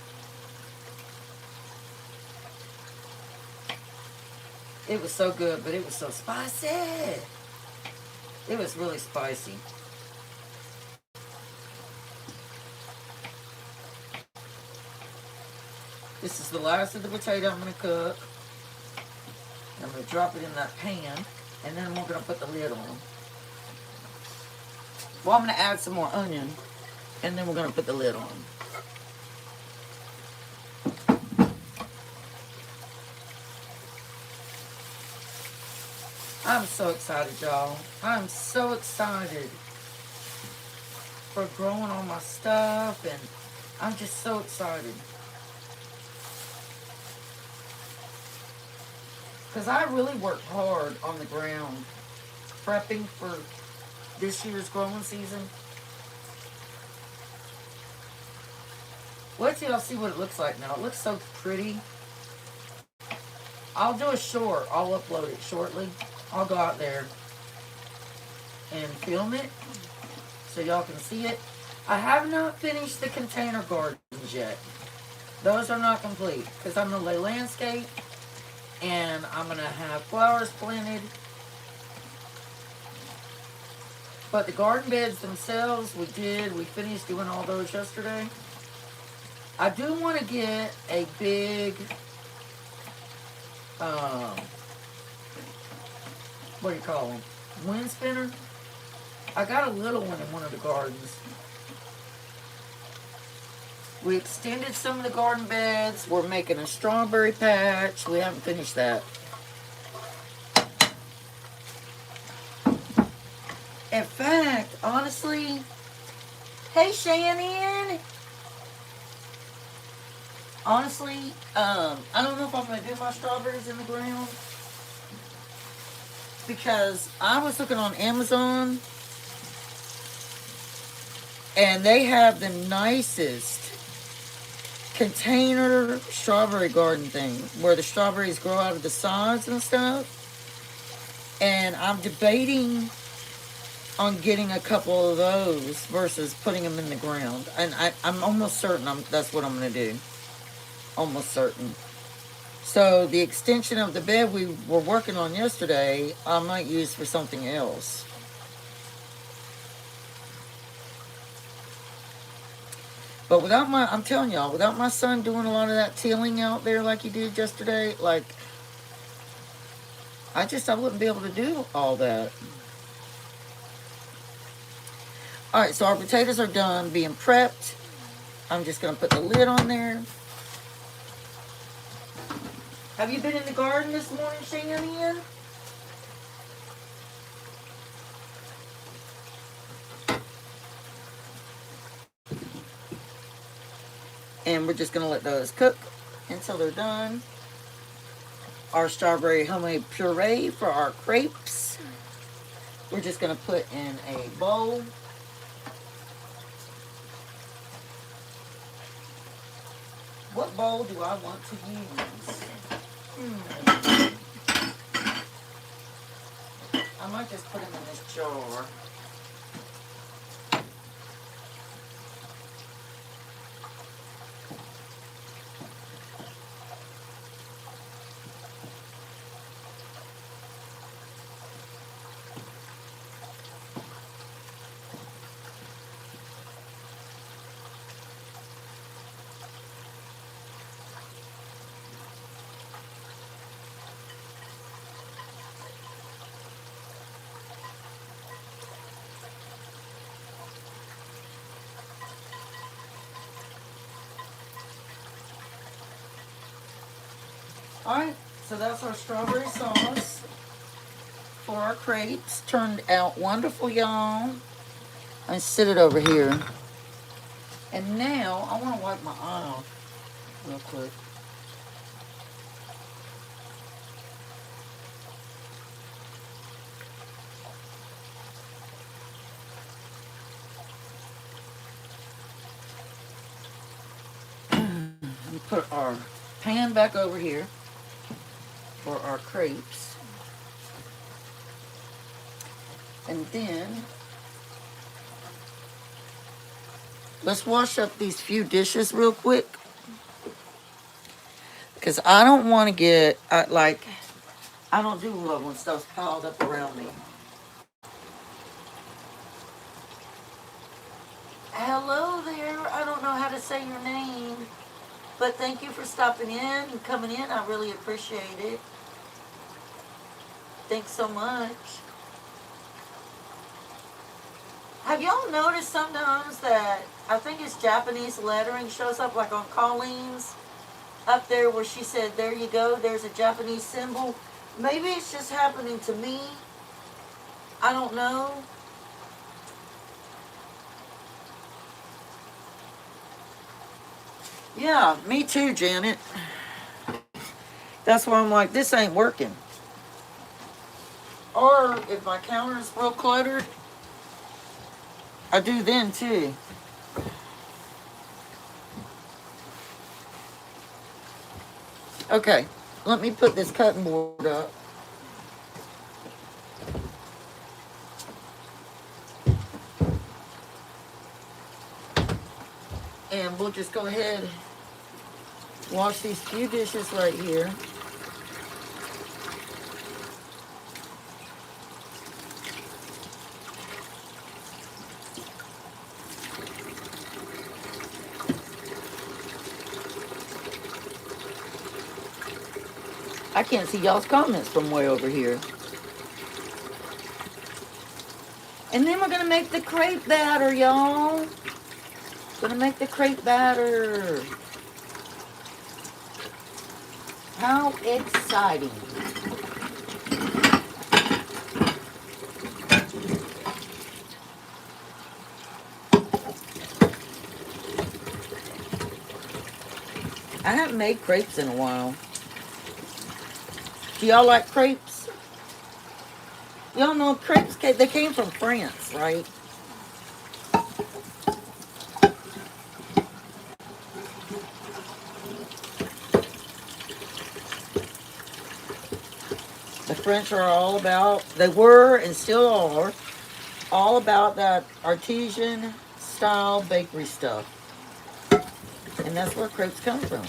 It was so good, but it was so spicy. It was really spicy. This is the last of the potato I'm going to cook. I'm going to drop it in that pan, and then we're going to put the lid on. Well, I'm going to add some more onion, and then we're going to put the lid on. I'm so excited, y'all. I'm so excited for growing all my stuff, and I'm just so excited. Because I really worked hard on the ground, prepping for this year's growing season. Wait till y'all see what it looks like now. It looks so pretty. I'll do a short. I'll upload it shortly. I'll go out there and film it so y'all can see it. I have not finished the container gardens yet. Those are not complete because I'm going to lay landscape and I'm going to have flowers planted. But the garden beds themselves, we finished doing all those yesterday. I do want to get a big, what do you call them? Wind spinner. I got a little one in one of the gardens. We extended some of the garden beds. We're making a strawberry patch. We haven't finished that. In fact, honestly, hey Shannon. Honestly, I don't know if I'm going to do my strawberries in the ground. Because I was looking on Amazon. And they have the nicest container strawberry garden thing. Where the strawberries grow out of the sides and stuff. And I'm debating on getting a couple of those versus putting them in the ground. And I'm almost certain that's what I'm going to do. Almost certain. So the extension of the bed we were working on yesterday, I might use for something else. But I'm telling y'all, without my son doing a lot of that tilling out there like he did yesterday, like, I wouldn't be able to do all that. Alright, so our potatoes are done being prepped. I'm just going to put the lid on there. Have you been in the garden this morning, Shannon? And we're just going to let those cook until they're done. Our strawberry homemade puree for our crepes. We're just going to put in a bowl. What bowl do I want to use? I might just put them in this jar. Alright, so that's our strawberry sauce for our crepes. Turned out wonderful, y'all. I sit it over here. And now, I want to wipe my eye off real quick. We put our pan back over here for our crepes. And then let's wash up these few dishes real quick. Because I don't want to get, I don't do love when stuff's piled up around me. Hello there. I don't know how to say your name. But thank you for stopping in and coming in. I really appreciate it. Thanks so much. Have y'all noticed sometimes that I think it's Japanese lettering shows up like on Colleen's up there where she said, there you go, there's a Japanese symbol. Maybe it's just happening to me. I don't know. Yeah, me too, Janet. That's why I'm like, this ain't working. Or if my counter's real cluttered, I do then too. Okay, let me put this cutting board up. And we'll just go ahead and wash these few dishes right here. I can't see y'all's comments from way over here. And then we're going to make the crepe batter, y'all. Gonna make the crepe batter. How exciting. I haven't made crepes in a while. Do y'all like crepes? Y'all know crepes, they came from France, right? The French are all about, they were and still are, all about that artisan style bakery stuff. And that's where crepes come from.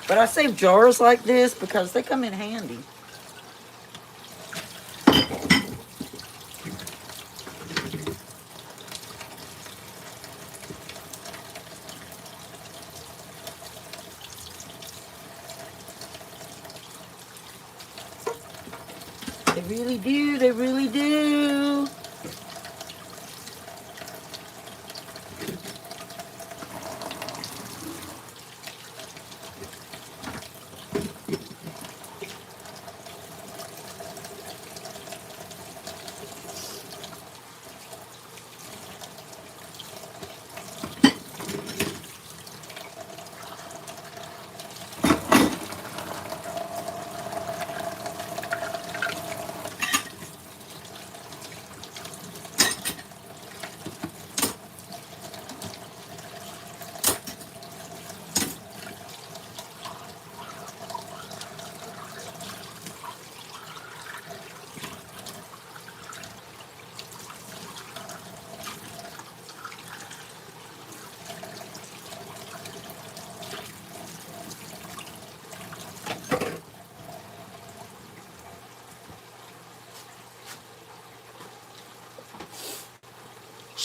But I save jars like this because they come in handy. They really do, they really do.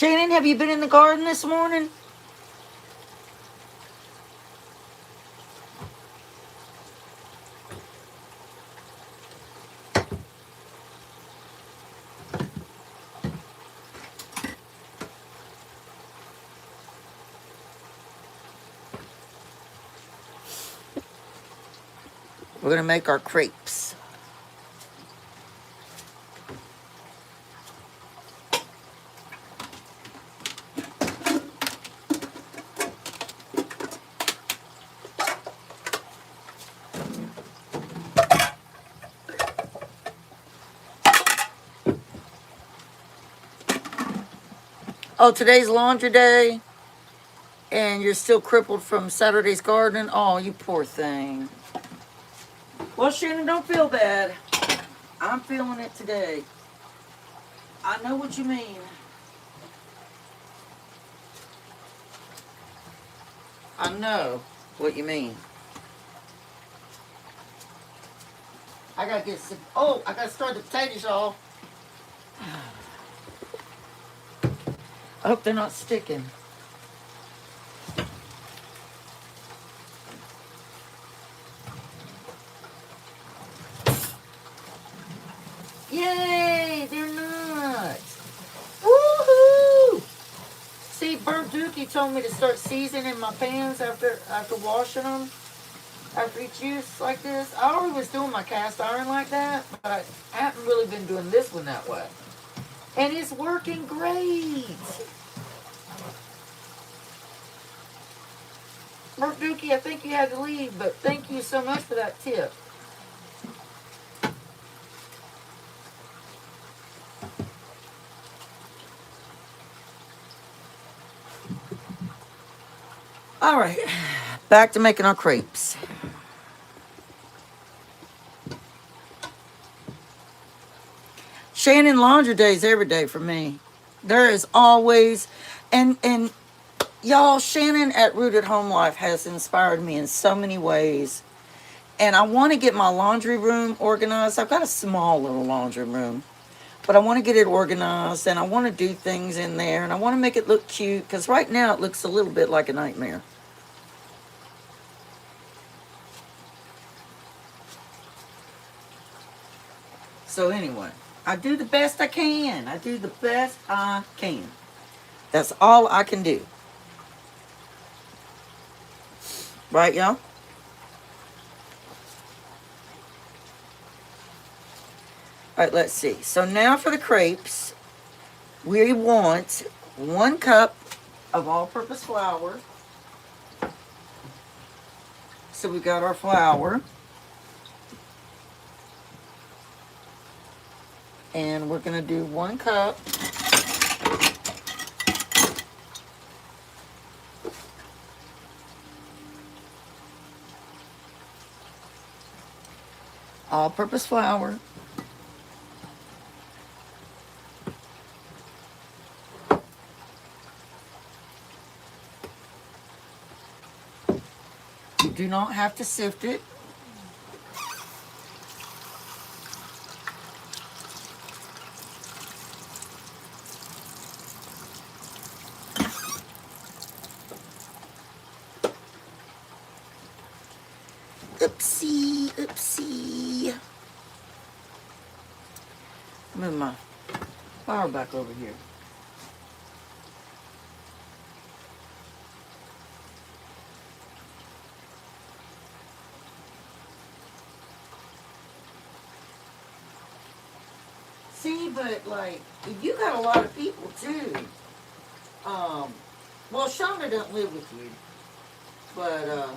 Shannon, have you been in the garden this morning? We're going to make our crepes. Oh, today's laundry day, and you're still crippled from Saturday's garden? Oh, you poor thing. Well, Shannon, don't feel bad. I'm feeling it today. I know what you mean. I know what you mean. I gotta get some. Oh, I gotta start the potatoes off. I hope they're not sticking. Yay, they're not. Woohoo! See, Burnt Dookie told me to start seasoning my pans after washing them. After each use like this. I already was doing my cast iron like that, but I haven't really been doing this one that way. And it's working great. Burnt Dookie, I think you had to leave, but thank you so much for that tip. All right, back to making our crepes. Shannon, laundry day is every day for me. There is always, and y'all, Shannon at Rooted Home Life has inspired me in so many ways. And I want to get my laundry room organized. I've got a small little laundry room, but I want to get it organized, and I want to do things in there, and I want to make it look cute, because right now it looks a little bit like a nightmare. So anyway, I do the best I can. I do the best I can. That's all I can do. Right, y'all? All right, let's see. So now for the crepes, we want 1 cup of all-purpose flour. So we got our flour. And we're going to do 1 cup. All-purpose flour. You do not have to sift it. Oopsie, oopsie. Move my flour back over here. See, but like, you got a lot of people too. Well, Shonda doesn't live with you, but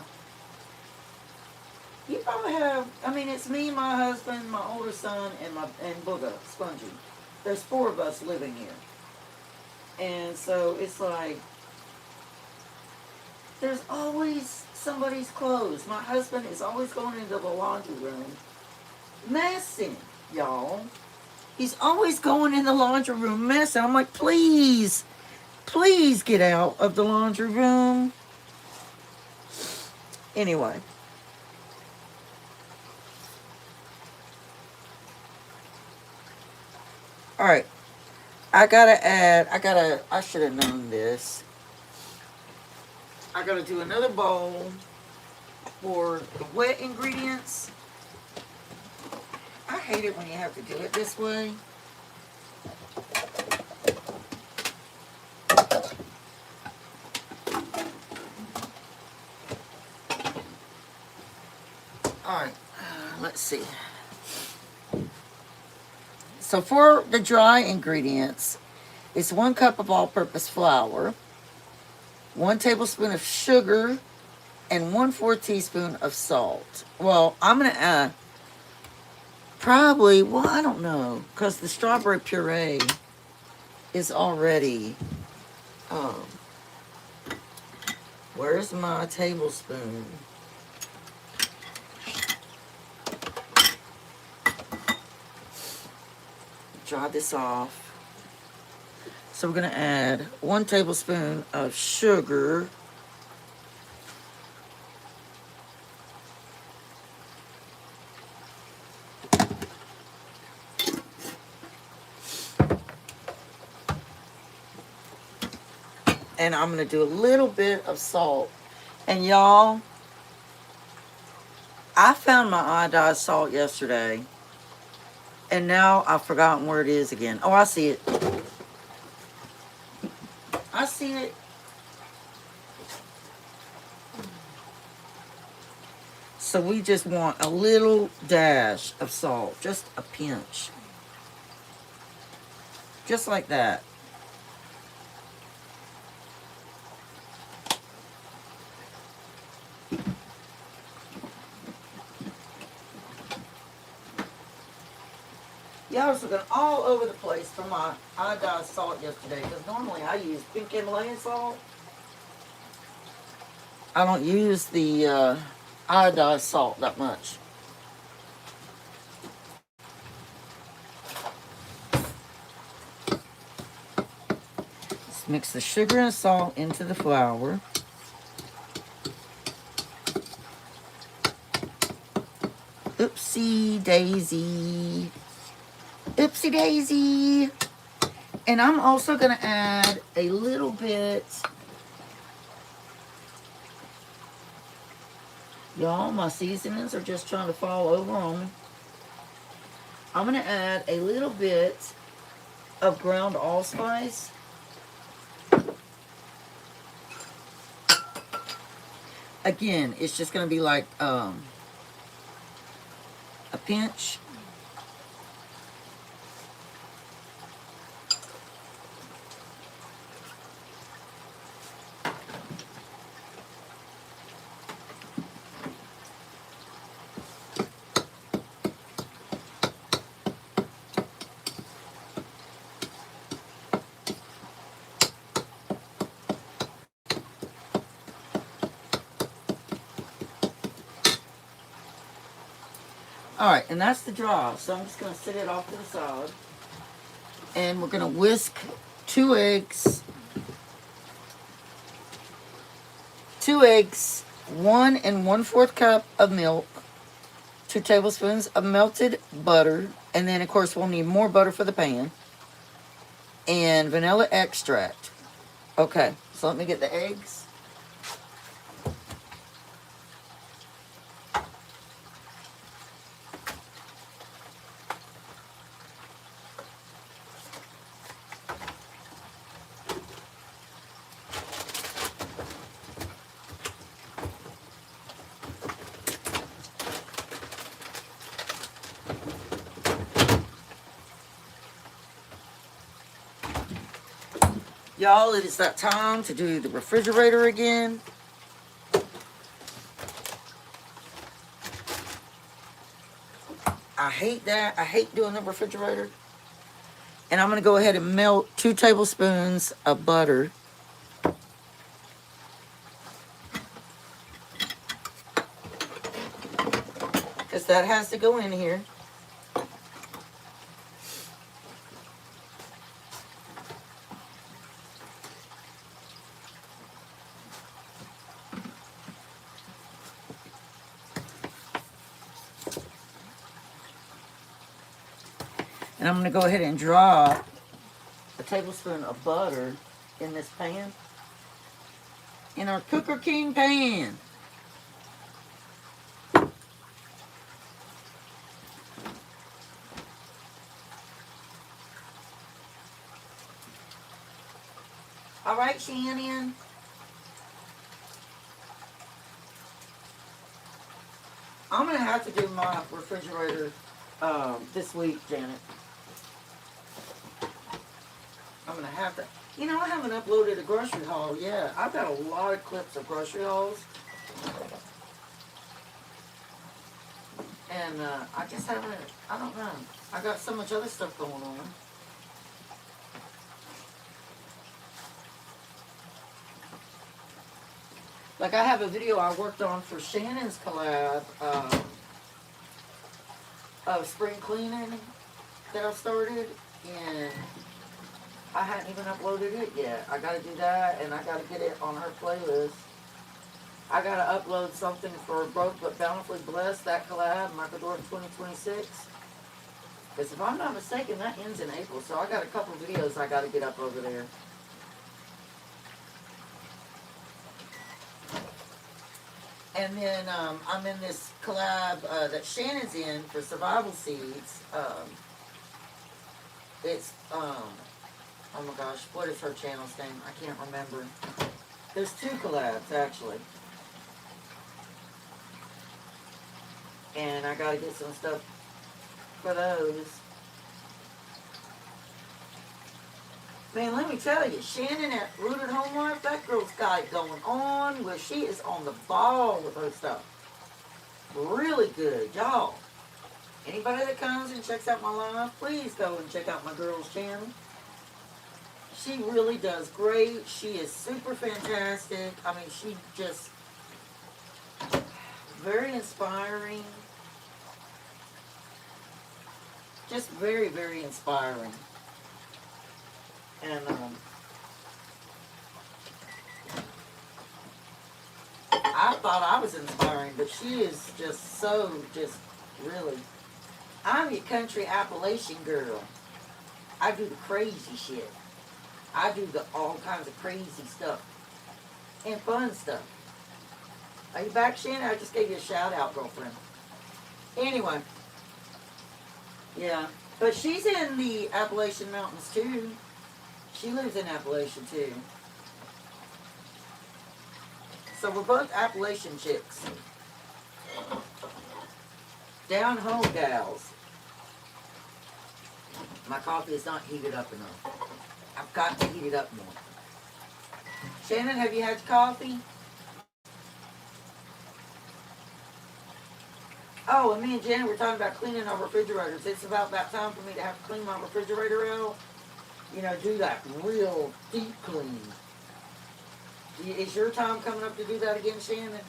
you probably have. I mean, it's me, my husband, my older son, and Booga, Spongy. There's 4 of us living here, and so it's like there's always somebody's clothes. My husband is always going into the laundry room, messing, y'all. He's always going in the laundry room messing. I'm like, please, please get out of the laundry room. Anyway. All right. I gotta add, I should have known this. I gotta do another bowl for the wet ingredients. I hate it when you have to do it this way. Alright, let's see. So for the dry ingredients, it's 1 cup of all-purpose flour, 1 tablespoon of sugar, and 1/4 teaspoon of salt. Well, I'm going to add probably, well, I don't know, because the strawberry puree is already, where's my tablespoon? Dry this off. So we're going to add 1 tablespoon of sugar. And I'm going to do a little bit of salt. And y'all, I found my iodized salt yesterday. And now I've forgotten where it is again. Oh, I see it. I see it. So we just want a little dash of salt. Just a pinch. Just like that. Yeah, I was looking all over the place for my iodized salt yesterday because normally I use pink Himalayan salt. I don't use the iodized salt that much. Let's mix the sugar and salt into the flour. Oopsie daisy. Oopsie daisy. And I'm also going to add a little bit. Y'all, my seasonings are just trying to fall over on me. I'm going to add a little bit of ground allspice. Again, it's just going to be like a pinch. Alright, and that's the draw. So I'm just going to set it off to the side. And we're going to whisk 2 eggs. 2 eggs, 1 1/4 cup of milk, 2 tablespoons of melted butter, and then of course we'll need more butter for the pan, and vanilla extract. Okay, so let me get the eggs. Y'all, it is that time to do the refrigerator again. I hate that. I hate doing the refrigerator. And I'm going to go ahead and melt 2 tablespoons of butter. Because that has to go in here. And I'm going to go ahead and drop a tablespoon of butter in this pan. In our Cooker King pan. All right, Shannon. I'm going to have to do my refrigerator this week, Janet. I'm going to have to. You know, I haven't uploaded a grocery haul yet. I've got a lot of clips of grocery hauls. And I just haven't, I don't know. I got so much other stuff going on. Like I have a video I worked on for Shannon's collab of spring cleaning that I started, and I hadn't even uploaded it yet. I gotta do that, and I gotta get it on her playlist. I gotta upload something for Broke But Bountifully Blessed, that collab, Michael Jordan 2026. Because if I'm not mistaken, that ends in April, so I got a couple videos I gotta get up over there. And then I'm in this collab that Shannon's in for Survival Seeds. It's, oh my gosh, what is her channel's name? I can't remember. There's 2 collabs, actually. And I gotta get some stuff for those. Man, let me tell you, Shannon at Rooted Home Life, that girl's got it going on where she is on the ball with her stuff. Really good, y'all. Anybody that comes and checks out my live, please go and check out my girl's channel. She really does great. She is super fantastic. I mean, she just very inspiring. Just very, very inspiring. And I thought I was inspiring, but she is just so, just really. I'm your country Appalachian girl. I do the crazy shit. I do the all kinds of crazy stuff and fun stuff. Are you back, Shannon? I just gave you a shout out, girlfriend. Anyway, yeah, but she's in the Appalachian Mountains too. She lives in Appalachia too. So we're both Appalachian chicks. Down home gals. My coffee is not heated up enough. I've got to heat it up more. Shannon, have you had your coffee? Oh, and me and Janet were talking about cleaning our refrigerators. It's about that time for me to have to clean my refrigerator out. You know, do that real deep clean. Is your time coming up to do that again, Shannon?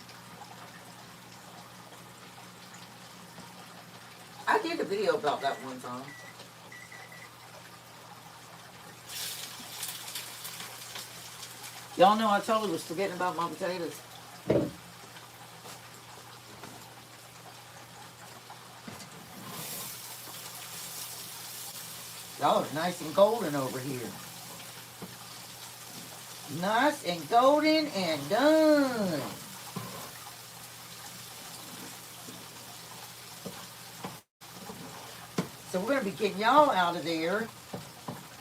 I did a video about that one time. Y'all know I totally was forgetting about my potatoes. Y'all are nice and golden over here. Nice and golden and done. So we're going to be getting y'all out of there.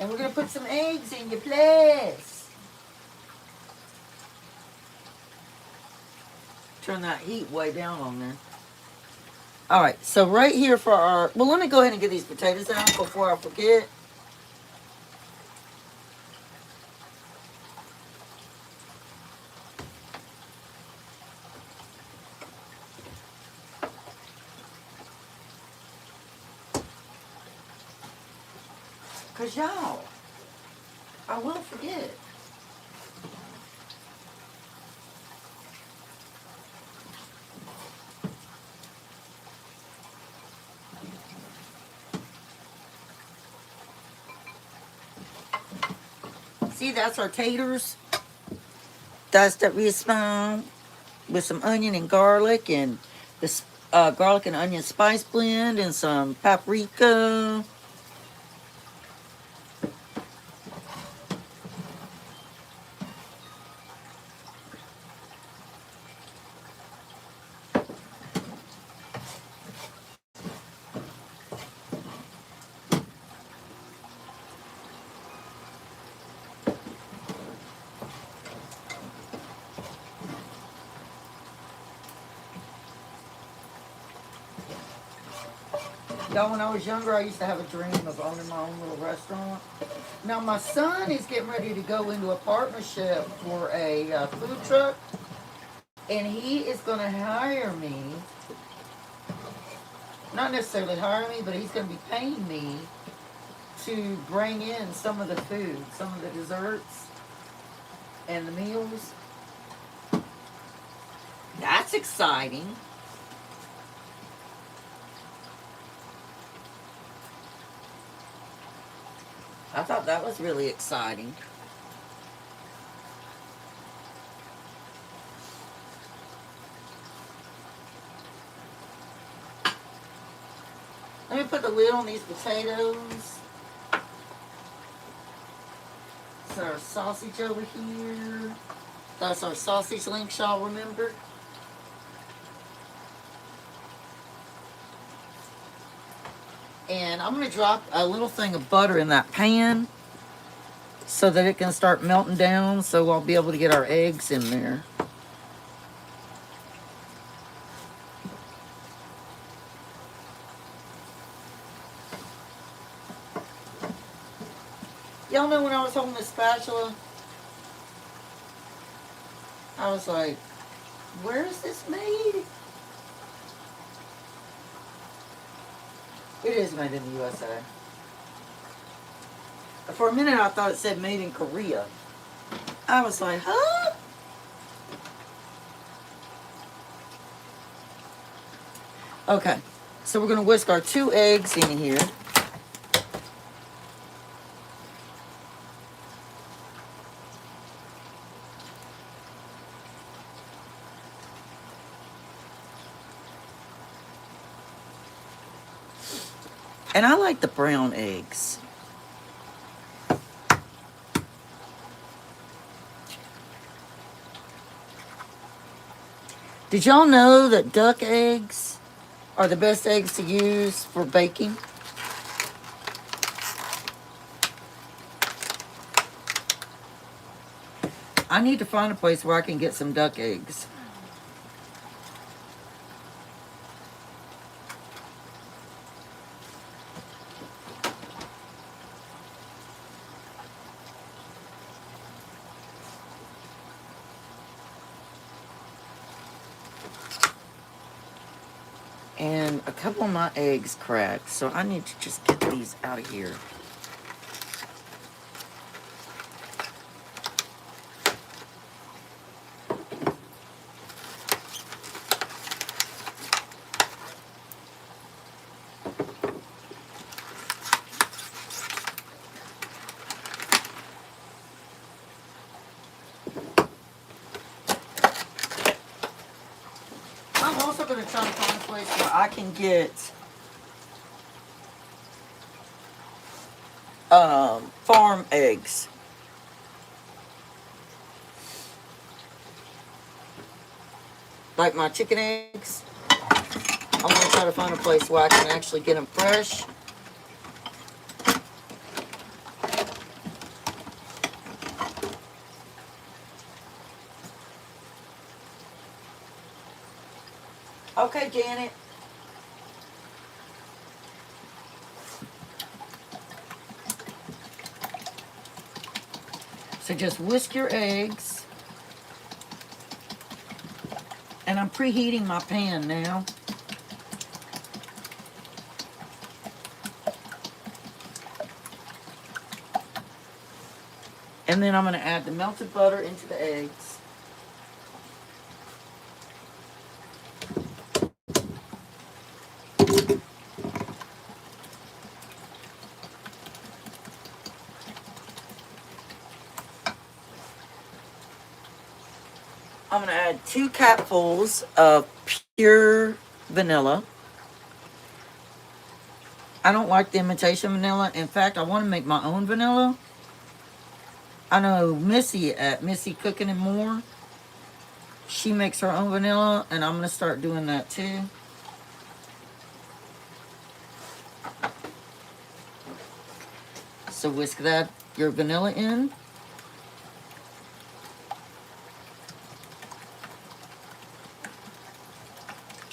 And we're going to put some eggs in your place. Turn that heat way down on there. Alright, so right here for our... Well, let me go ahead and get these potatoes out before I forget. Because y'all, I will forget. See, that's our taters. Diced up real small with some onion and garlic and this garlic and onion spice blend and some paprika. Y'all, when I was younger, I used to have a dream of owning my own little restaurant. Now, my son is getting ready to go into a partnership for a food truck, and he is going to hire me. Not necessarily hire me, but he's going to be paying me to bring in some of the food, some of the desserts, and the meals. That's exciting. I thought that was really exciting. Let me put the lid on these potatoes. That's our sausage over here. That's our sausage links, y'all remember? And I'm going to drop a little thing of butter in that pan so that it can start melting down, so I'll be able to get our eggs in there. Y'all know when I was holding the spatula, I was like, where is this made? It is made in the USA. For a minute I thought it said made in Korea. I was like, huh? Okay, so we're going to whisk our 2 eggs in here. And I like the brown eggs. Did y'all know that duck eggs are the best eggs to use for baking? I need to find a place where I can get some duck eggs. And a couple of my eggs cracked, so I need to just get these out of here. I'm also going to try to find a place where I can get farm eggs. Like my chicken eggs. I'm going to try to find a place where I can actually get them fresh. Okay, Janet. So just whisk your eggs. And I'm preheating my pan now. And then I'm going to add the melted butter into the eggs. I'm going to add 2 cupfuls of pure vanilla. I don't like the imitation vanilla. In fact, I want to make my own vanilla. I know Missy at Missy Cooking and More, she makes her own vanilla, and I'm going to start doing that too. So whisk that, your vanilla in.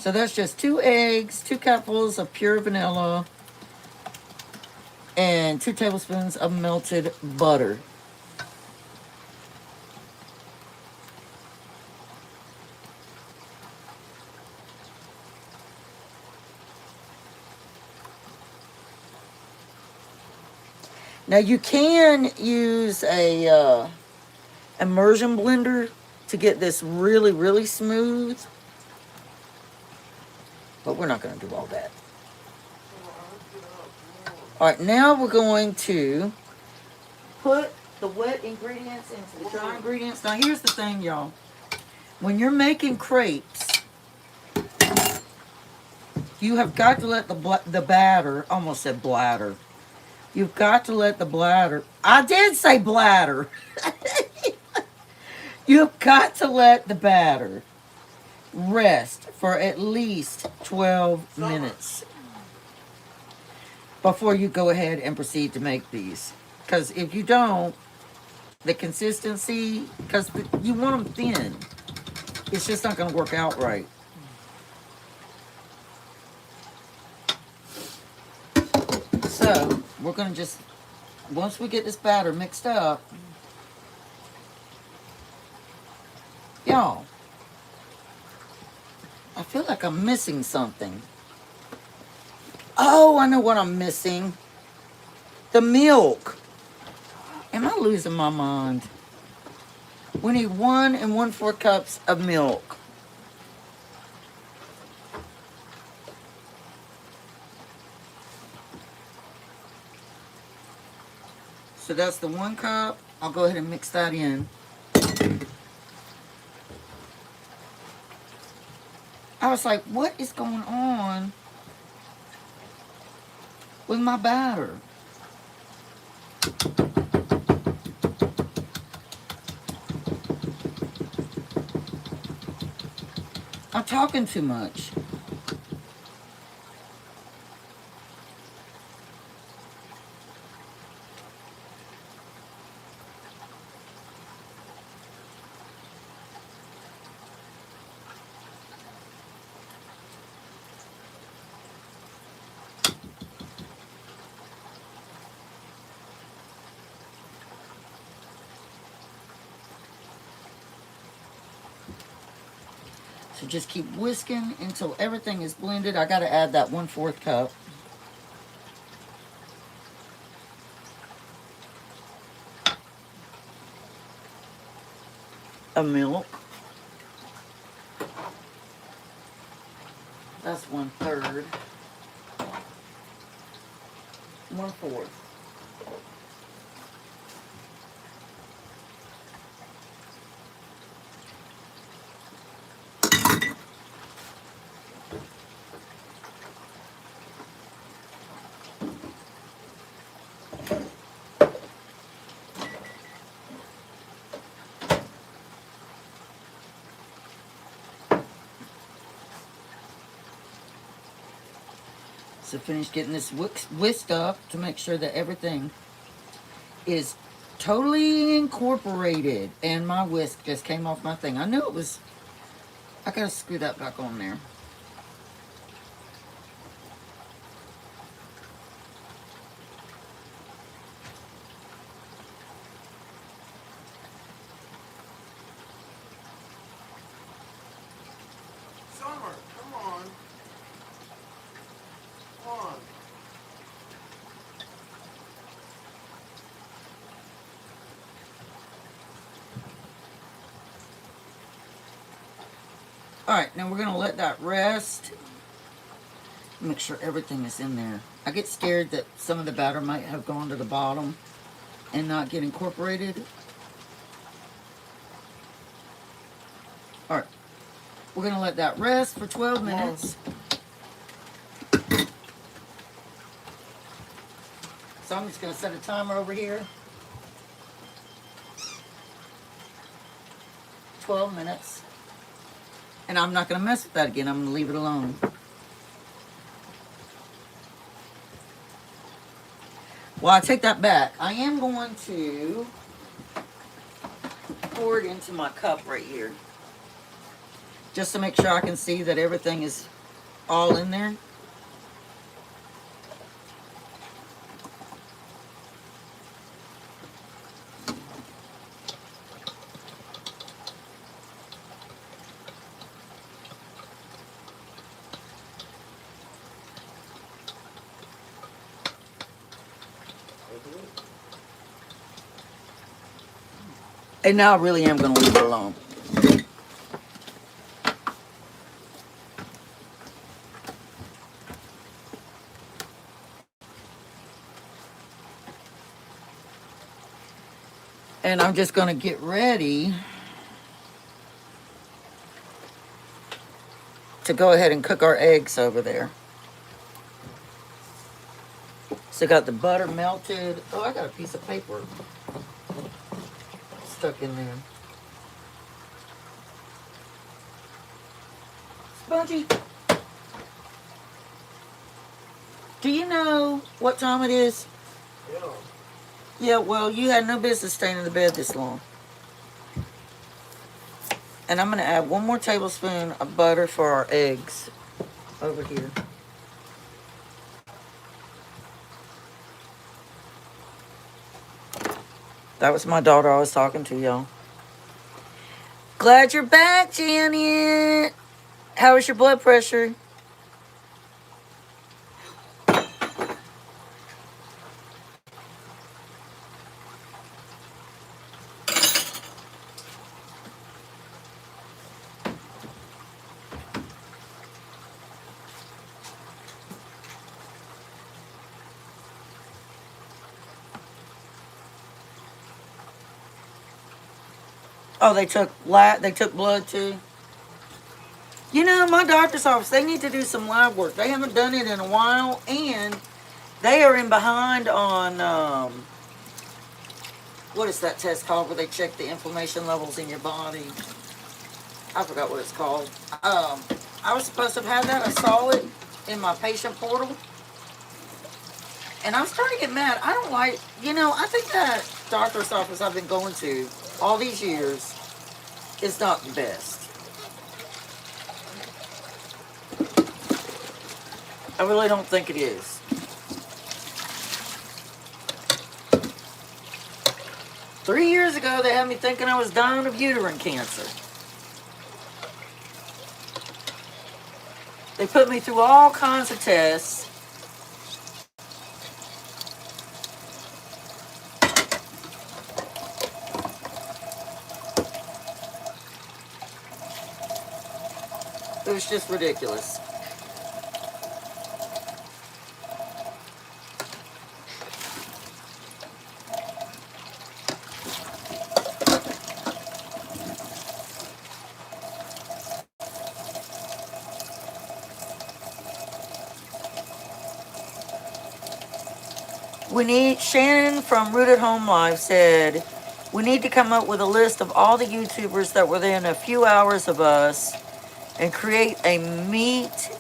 So that's just 2 eggs, 2 cupfuls of pure vanilla, and 2 tablespoons of melted butter. Now you can use a immersion blender to get this really, really smooth. But we're not going to do all that. Alright, now we're going to put the wet ingredients into the dry ingredients. Now here's the thing, y'all. When you're making crepes, you have got to let the batter, almost said bladder. You've got to let the bladder, I did say bladder. You've got to let the batter rest for at least 12 minutes before you go ahead and proceed to make these. Because if you don't, the consistency, because you want them thin, it's just not going to work out right. So, we're going to just, once we get this batter mixed up, y'all, I feel like I'm missing something. Oh, I know what I'm missing. The milk. Am I losing my mind? We need 1 1/4 cups of milk. So that's the 1 cup. I'll go ahead and mix that in. I was like, what is going on with my batter? I'm talking too much. So just keep whisking until everything is blended. I got to add that 1/4 cup. Of milk. That's 1/3. 1/4. So finish getting this whisked up to make sure that everything is totally incorporated. And my whisk just came off my thing. I knew it was, I gotta screw that back on there. Summer, come on. Come on. Alright, now we're going to let that rest. Make sure everything is in there. I get scared that some of the batter might have gone to the bottom and not get incorporated. Alright, we're going to let that rest for 12 minutes. So I'm just going to set a timer over here. 12 minutes. And I'm not going to mess with that again. I'm going to leave it alone. Well, I take that back. I am going to pour it into my cup right here. just to make sure I can see that everything is all in there. And now I really am going to leave it alone. And I'm just going to get ready to go ahead and cook our eggs over there. So got the butter melted. Oh, I got a piece of paper stuck in there. Spongy, do you know what time it is? Yeah. Yeah, well, you had no business staying in the bed this long. And I'm going to add 1 more tablespoon of butter for our eggs over here. That was my daughter I was talking to, y'all. Glad you're back, Janet. How is your blood pressure? Oh, they took blood too. You know, my doctor's office, they need to do some lab work. They haven't done it in a while, and they are in behind on what is that test called where they check the inflammation levels in your body? I forgot what it's called. I was supposed to have had that. I saw it in my patient portal, and I'm starting to get mad. I don't like, I think that doctor's office I've been going to all these years is not the best. I really don't think it is. Three years ago, they had me thinking I was dying of uterine cancer. They put me through all kinds of tests. It was just ridiculous. Shannon from Rooted Home Life said, we need to come up with a list of all the YouTubers that were within a few hours of us and create a meat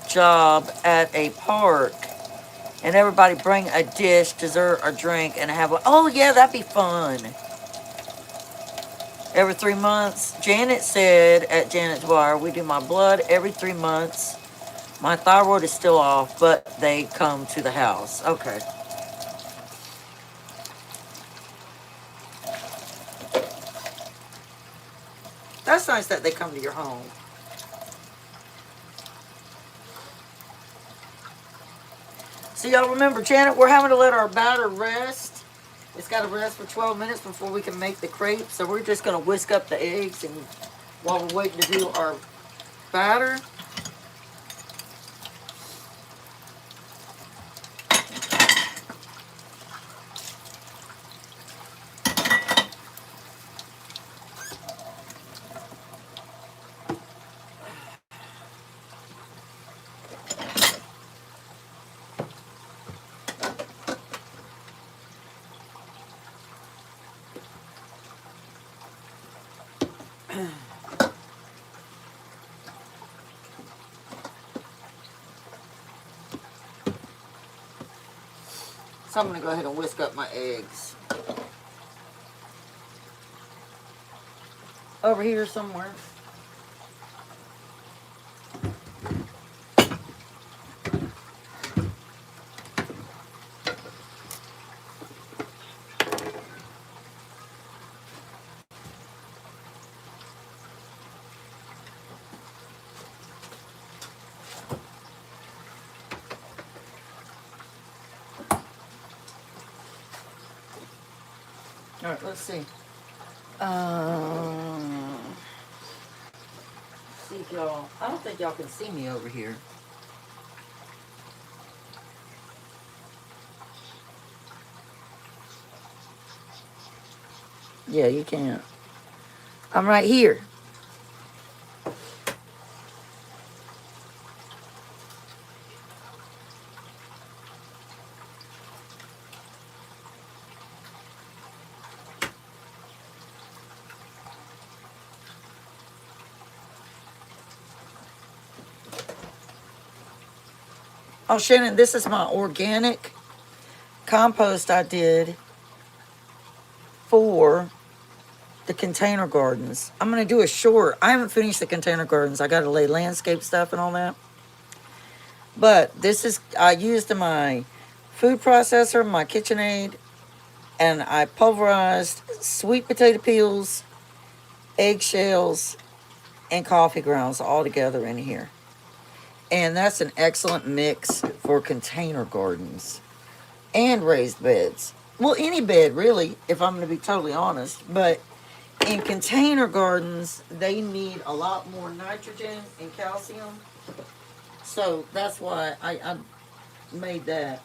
job at a park. And everybody bring a dish, dessert, or drink and have oh yeah, that'd be fun. Every 3 months. Janet said at Janet's Wire, we do my blood every 3 months. My thyroid is still off, but they come to the house. Okay. That's nice that they come to your home. So y'all remember, Janet, we're having to let our batter rest. It's got to rest for 12 minutes before we can make the crepe. So we're just going to whisk up the eggs and while we're waiting to do our batter. So I'm going to go ahead and whisk up my eggs. Over here somewhere. All right, let's see. See if y'all. I don't think y'all can see me over here. Yeah, you can't. I'm right here. Oh, Shannon, this is my organic compost I did for the container gardens. I'm going to do a short. I haven't finished the container gardens. I got to lay landscape stuff and all that. But this is, I used my food processor, my KitchenAid, and I pulverized sweet potato peels, eggshells, and coffee grounds all together in here. And that's an excellent mix for container gardens and raised beds. Well, any bed, really, if I'm going to be totally honest. But in container gardens, they need a lot more nitrogen and calcium. So that's why I made that.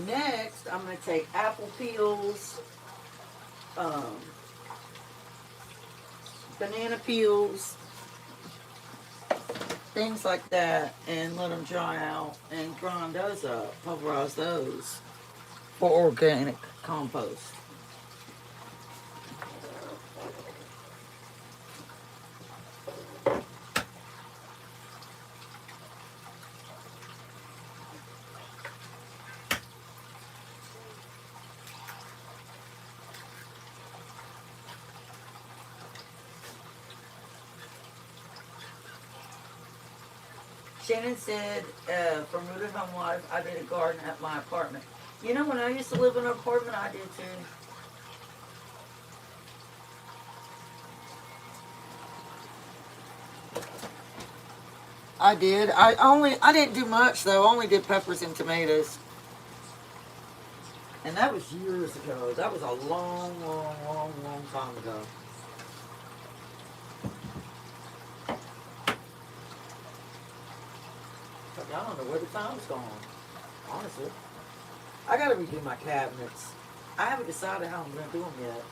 Next, I'm going to take apple peels, banana peels, things like that, and let them dry out and grind those up, pulverize those for organic compost. Shannon said, from Rooted Home Life, I did a garden at my apartment. You know, when I used to live in an apartment, I did too. I did. I didn't do much though. I only did peppers and tomatoes. And that was years ago. That was a long, long, long, long time ago. I don't know where the time's gone, honestly. I gotta redo my cabinets. I haven't decided how I'm gonna do them yet.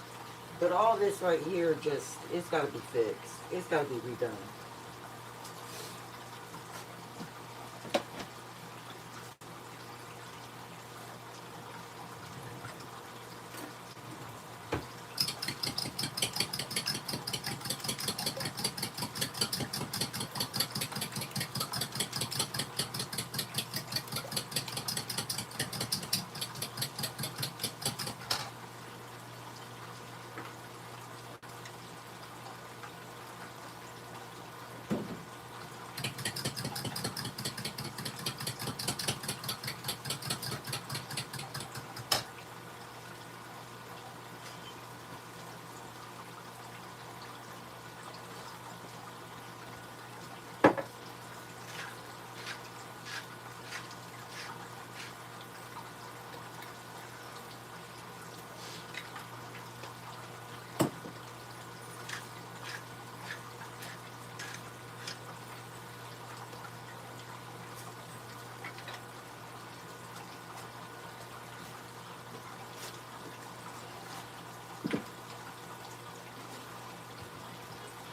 But all this right here, it's gotta be fixed. It's gotta be redone.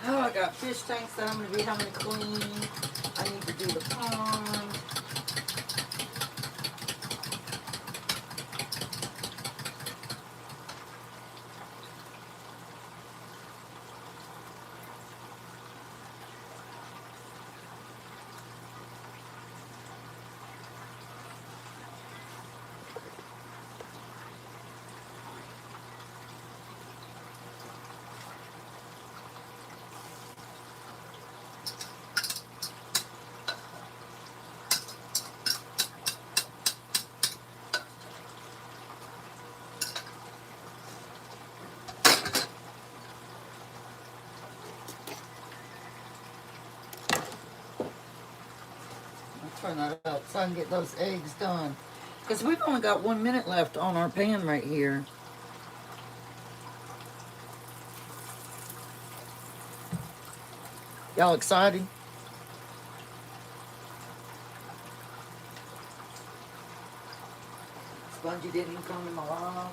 Oh, I got fish tanks that I'm going to be having to clean. I need to do the pond. turn that up so I can get those eggs done. Because we've only got 1 minute left on our pan right here. Y'all excited? Spongy didn't even come to my live.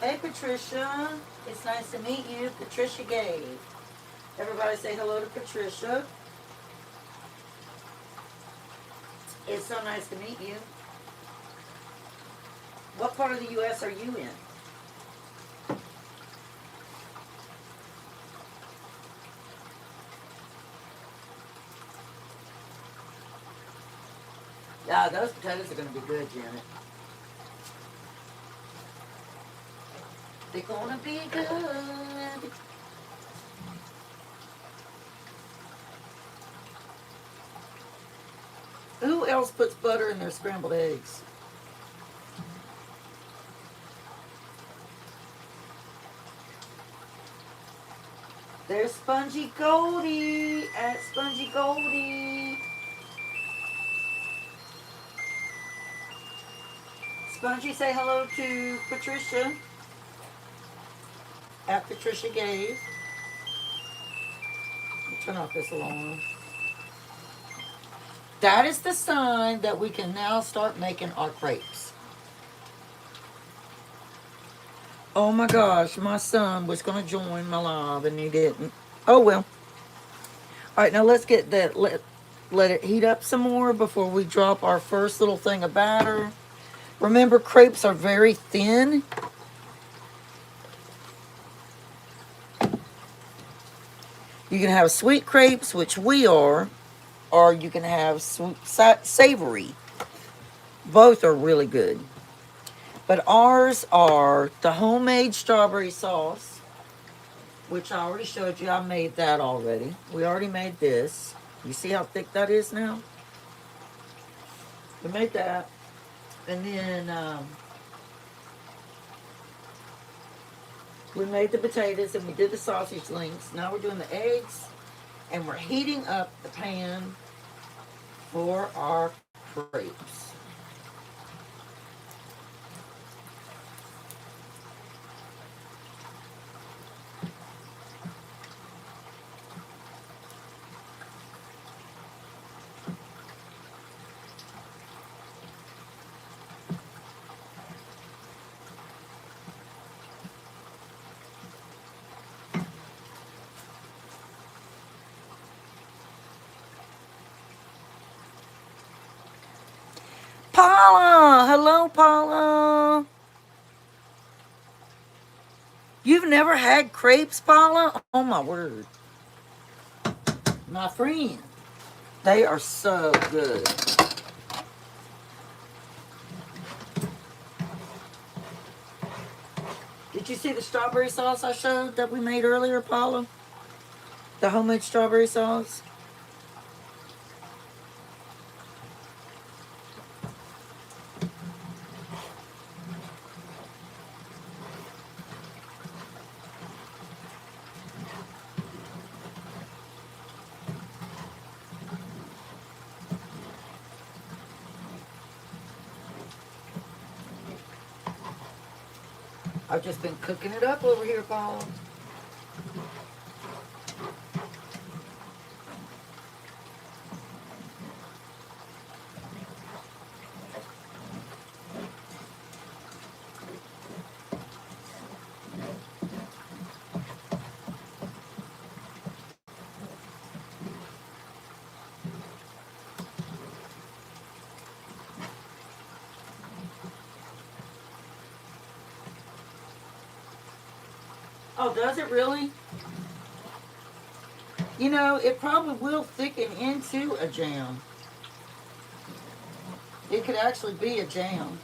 Hey, Patricia. It's nice to meet you. Patricia Gave. Everybody say hello to Patricia. It's so nice to meet you. What part of the U.S. are you in? Yeah, those potatoes are going to be good, Janet. They're going to be good. Who else puts butter in their scrambled eggs? There's Spongy Goldie at Spongy Goldie. Spongy, say hello to Patricia at Patricia Gave. Turn off this alarm. That is the sign that we can now start making our crepes. Oh my gosh, my son was going to join my live and he didn't. Oh well. All right, now let's get that, let it heat up some more before we drop our first little thing of batter. Remember, crepes are very thin. You can have sweet crepes, which we are, or you can have sweet, savory. Both are really good. But ours are the homemade strawberry sauce, which I already showed you. I made that already. We already made this. You see how thick that is now? We made that. And then we made the potatoes and we did the sausage links. Now we're doing the eggs and we're heating up the pan for our crepes. Paula! Hello, Paula! You've never had crepes, Paula? Oh my word. My friend. They are so good. Did you see the strawberry sauce I showed that we made earlier, Paula? The homemade strawberry sauce? I've just been cooking it up over here, Paula. Oh, does it really? You know, it probably will thicken into a jam. It could actually be a jam.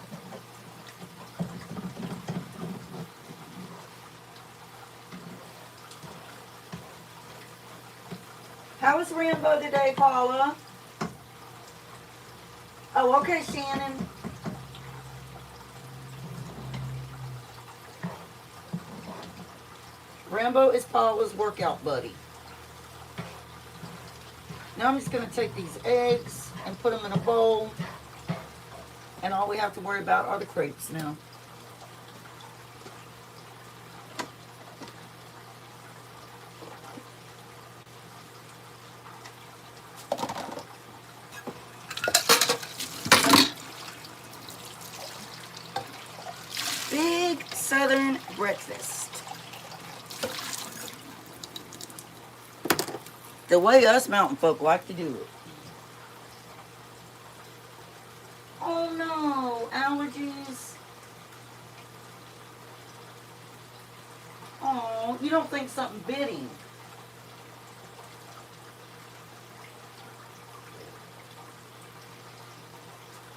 How was Rambo today, Paula? Oh, okay, Shannon. Rambo is Paula's workout buddy. Now I'm just going to take these eggs and put them in a bowl. And all we have to worry about are the crepes now. Big Southern breakfast. The way us mountain folk like to do it. Oh no, allergies. Oh, you don't think something bit him?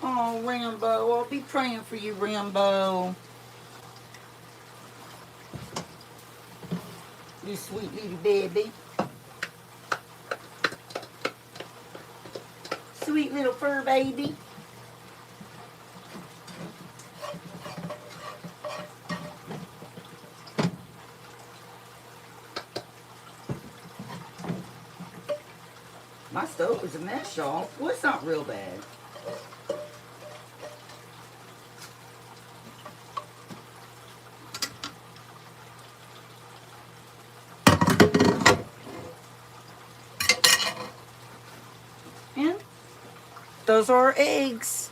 Oh, Rambo, I'll be praying for you, Rambo. You sweet little baby. Sweet little fur baby. My stove is a mess, y'all. Well, it's not real bad. And those are our eggs.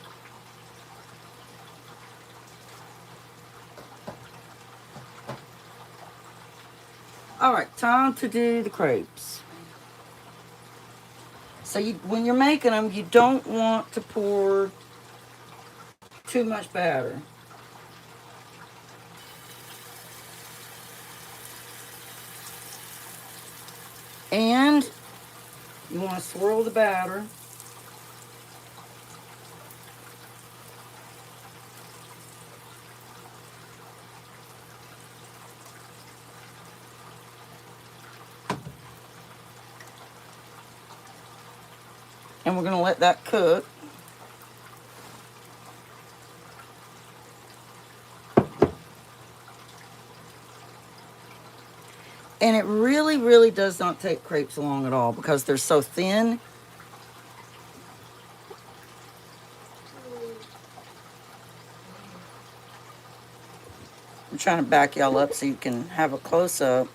All right, time to do the crepes. So when you're making them, you don't want to pour too much batter. And you want to swirl the batter. And we're going to let that cook. And it really, really does not take crepes long at all because they're so thin. I'm trying to back y'all up so you can have a close-up.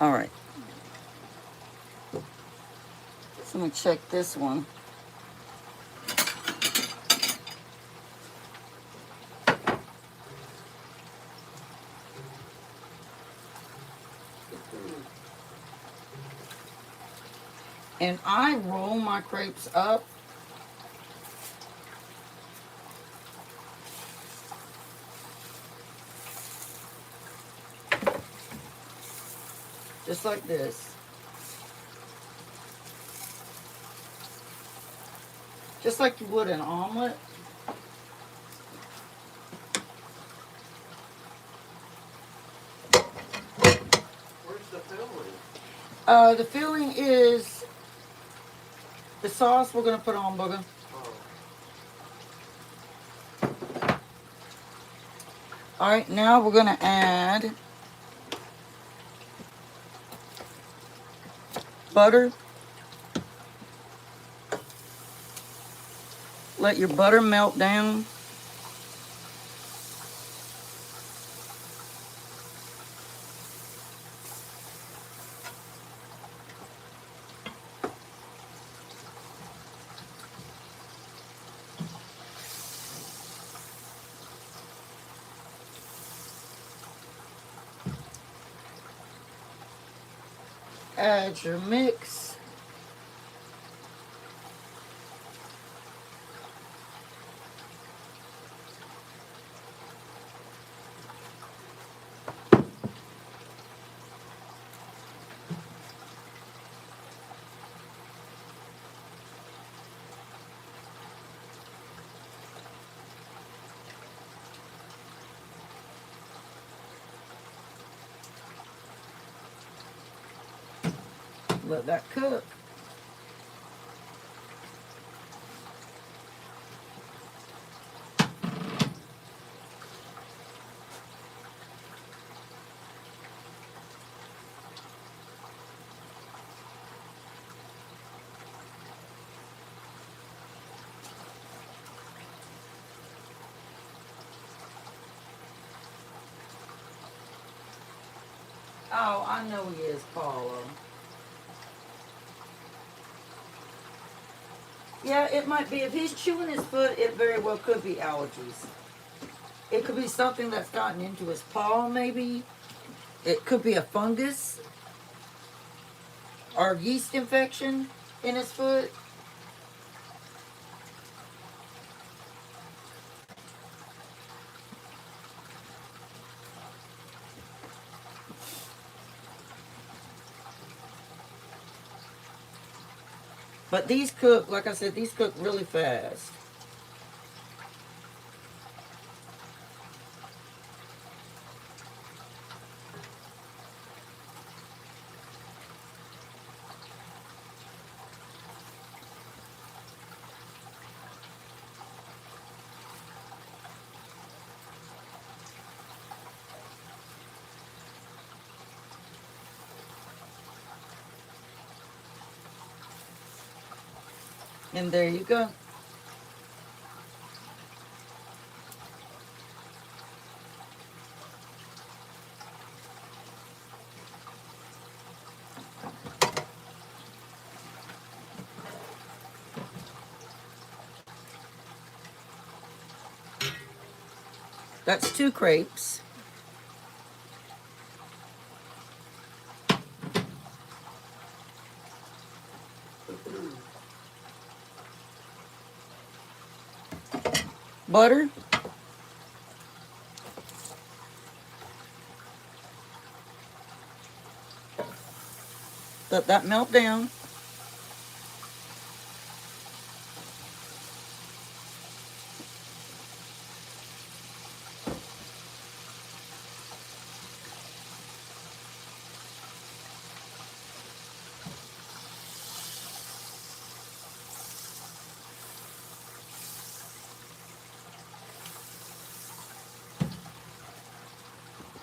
All right. So let me check this one. And I roll my crepes up. Just like this. Just like you would an omelet. Where's the filling? The filling is the sauce we're going to put on, Booger. Oh. All right, now we're going to add butter. Let your butter melt down. Add your mix. Let that cook. Oh, I know he is, Paula. Yeah, it might be. If he's chewing his foot, it very well could be allergies. It could be something that's gotten into his paw, maybe. It could be a fungus or yeast infection in his foot. But these cook, like I said, these cook really fast. And there you go. That's 2 crepes. Butter. Let that melt down.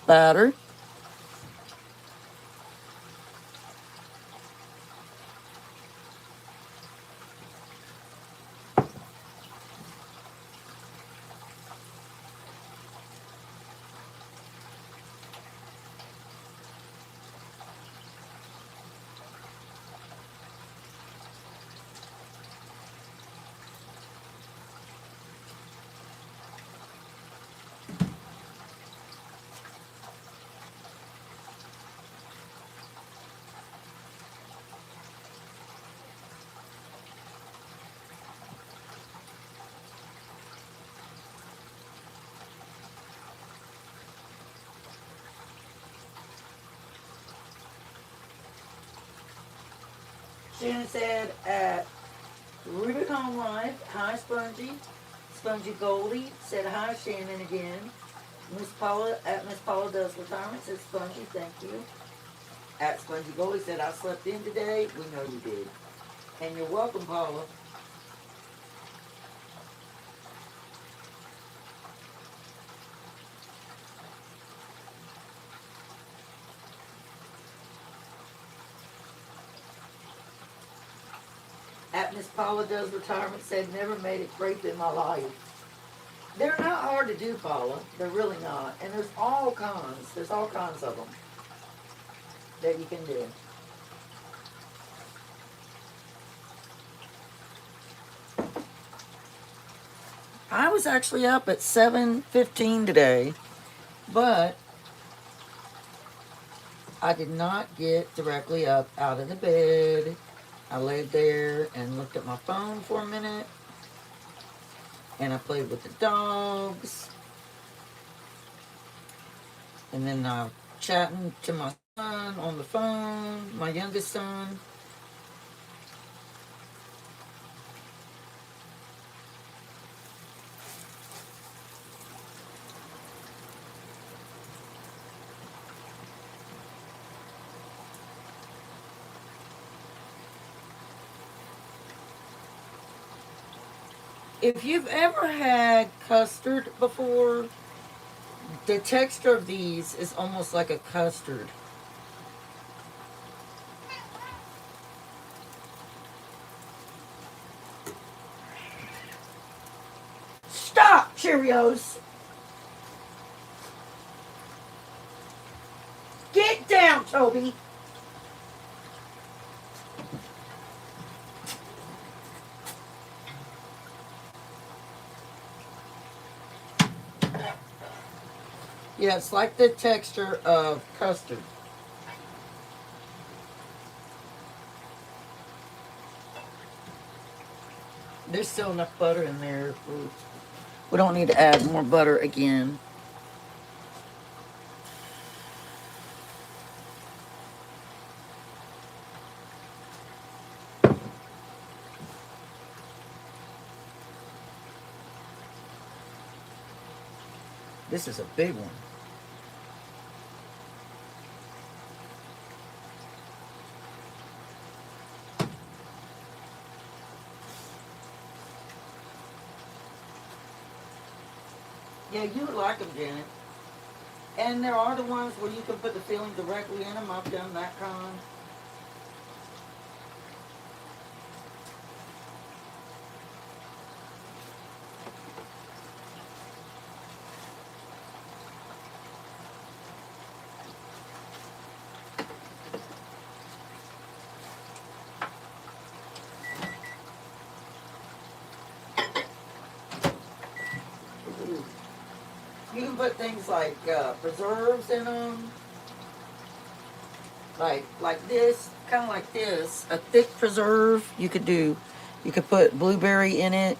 Batter. Shannon said at Rooted Home Life, hi Spongy. Spongy Goldie said hi Shannon again. Miss Paula at Miss Paula Does Retirement said Spongy, thank you. At Spongy Goldie said I slept in today. We know you did. And you're welcome, Paula. At Miss Paula Does Retirement said never made a crepe in my life. They're not hard to do, Paula. They're really not. And there's all kinds. There's all kinds of them that you can do. I was actually up at 7:15 today, but I did not get directly up out of the bed. I laid there and looked at my phone for a minute, and I played with the dogs, and then I was chatting to my son on the phone, my youngest son. If you've ever had custard before, the texture of these is almost like a custard. Stop, Cheerios! Get down! down, Toby. Yeah, it's like the texture of custard. There's still enough butter in there. We don't need to add more butter again. This is a big one. Yeah, you would like them, Janet. And there are the ones where you can put the filling directly in them. I've done that kind. You can put things like preserves in them, like this, kind of like this, a thick preserve. You could put blueberry in it.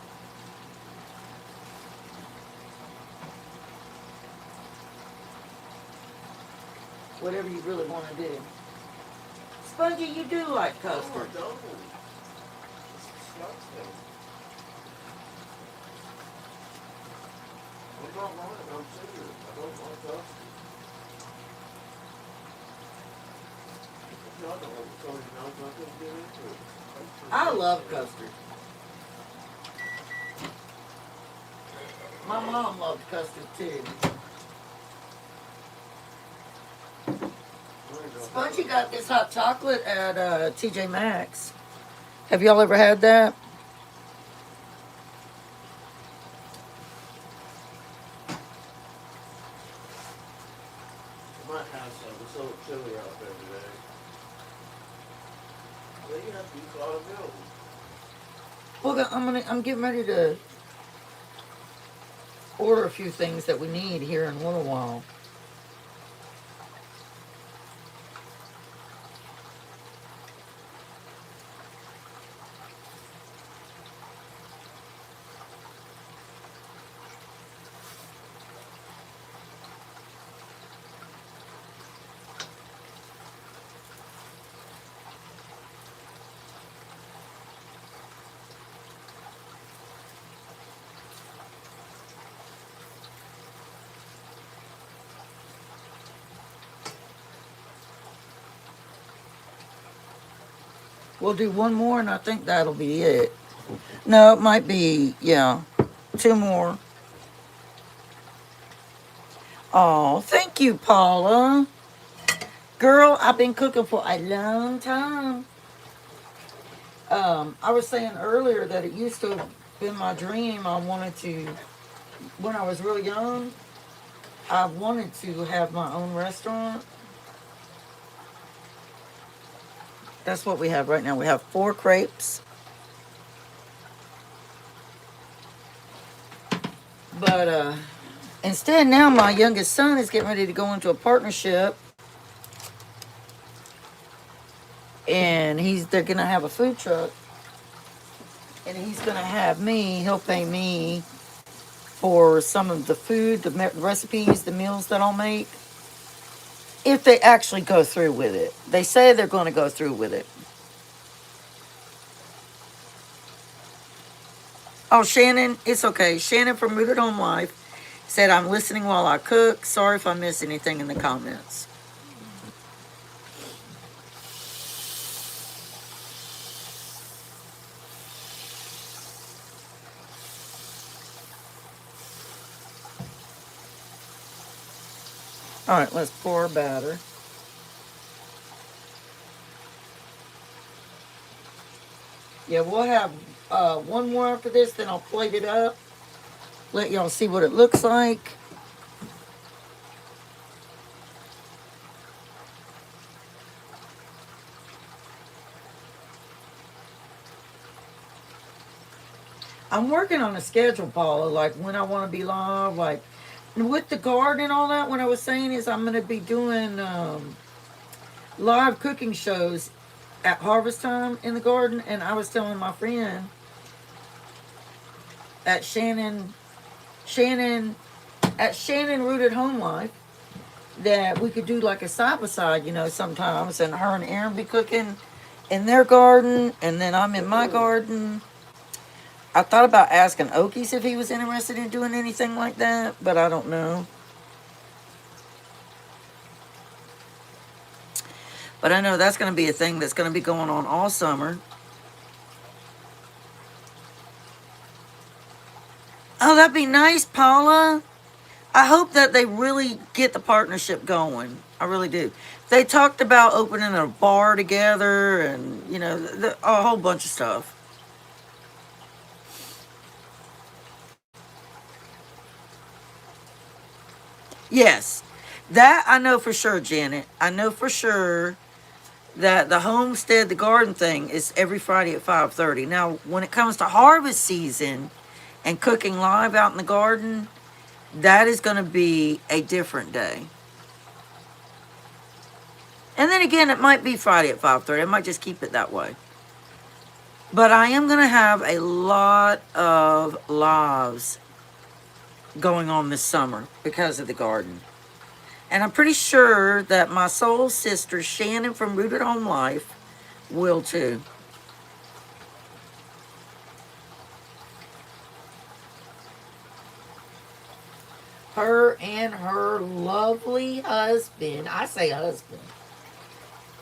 Whatever you really want to do. Spongy, you do like custard. No, I don't. It's disgusting. I'm not lying. I'm serious. I don't like custard. I don't want to tell you now, I'm not going to get into it. I love custard. My mom loved custard too. Spongy got this hot chocolate at TJ Maxx. Have y'all ever had that? I might have some. It's so chilly out there today. Well, you have to use a lot of milk. Well, I'm getting ready to order a few things that we need here in a little while. We'll do one more, and I think that'll be it. No, it might be, yeah, two more. Oh, thank you, Paula. Girl, I've been cooking for a long time. I was saying earlier that it used to have been my dream. I wanted to, when I was really young, I wanted to have my own restaurant. That's what we have right now. We have 4 crepes. But instead, now my youngest son is getting ready to go into a partnership. And they're going to have a food truck. And he's going to have me, he'll pay me for some of the food, the recipes, the meals that I'll make. If they actually go through with it. They say they're going to go through with it. Oh, Shannon, it's okay. Shannon from Rooted Home Life said, I'm listening while I cook. Sorry if I miss anything in the comments. All right, let's pour our batter. Yeah, we'll have one more after this, then I'll plate it up. Let y'all see what it looks like. I'm working on a schedule, Paula, like when I want to be live, like with the garden and all that. What I was saying is I'm going to be doing live cooking shows at harvest time in the garden. And I was telling my friend at Shannon, at Shannon Rooted Home Life that we could do like a side by side, sometimes, and her and Aaron be cooking in their garden, and then I'm in my garden. I thought about asking Okies if he was interested in doing anything like that, but I don't know. But I know that's going to be a thing that's going to be going on all summer. Oh, that'd be nice, Paula. I hope that they really get the partnership going. I really do. They talked about opening a bar together and, a whole bunch of stuff. Yes, that I know for sure, Janet. I know for sure that the homestead, the garden thing is every Friday at 5:30. Now, when it comes to harvest season and cooking live out in the garden, that is going to be a different day. And then again, it might be Friday at 5:30. I might just keep it that way. But I am going to have a lot of lives going on this summer because of the garden. And I'm pretty sure that my soul sister, Shannon from Rooted Home Life, will too. Her and her lovely husband. I say husband.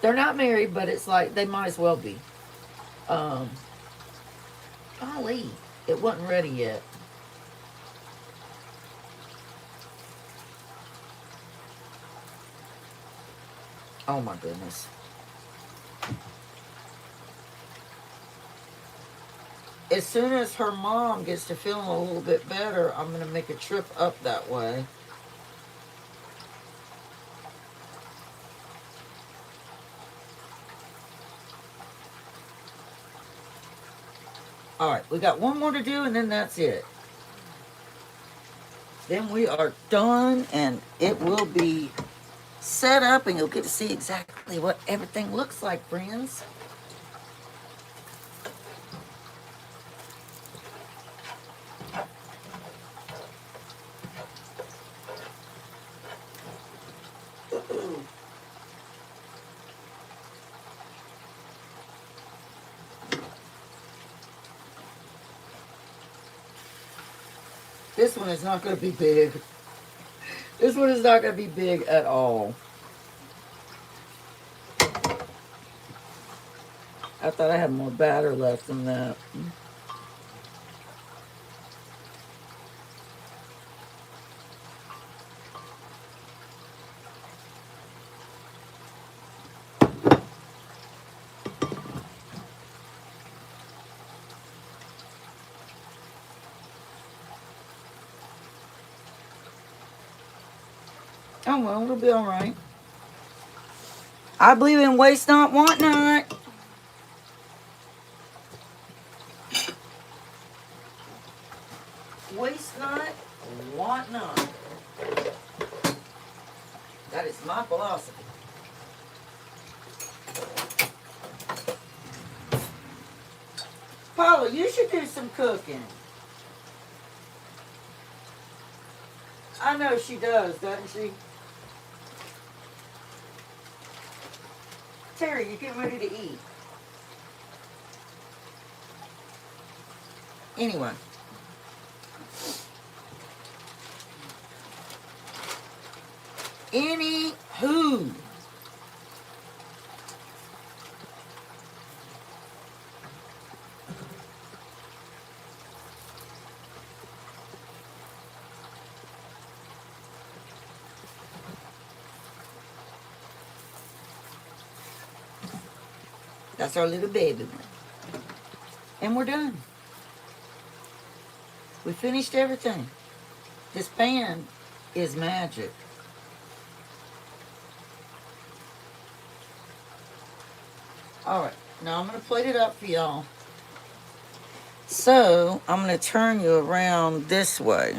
They're not married, but it's like they might as well be. Golly, it wasn't ready yet. Oh my goodness. As soon as her mom gets to feeling a little bit better, I'm going to make a trip up that way. All right, we got one more to do, and then that's it. Then we are done, and it will be set up, and you'll get to see exactly what everything looks like, friends. This one is not going to be big. This one is not going to be big at all. I thought I had more batter left than that. Oh, well, it'll be all right. I believe in waste not, want not. Waste not, want not. That is my philosophy. Paula, you should do some cooking. I know she does, doesn't she? Terry, you getting ready to eat. Anyway. Anywho. That's our little baby one. And we're done. We finished everything. This pan is magic. Alright, now I'm going to plate it up for y'all. So I'm going to turn you around this way.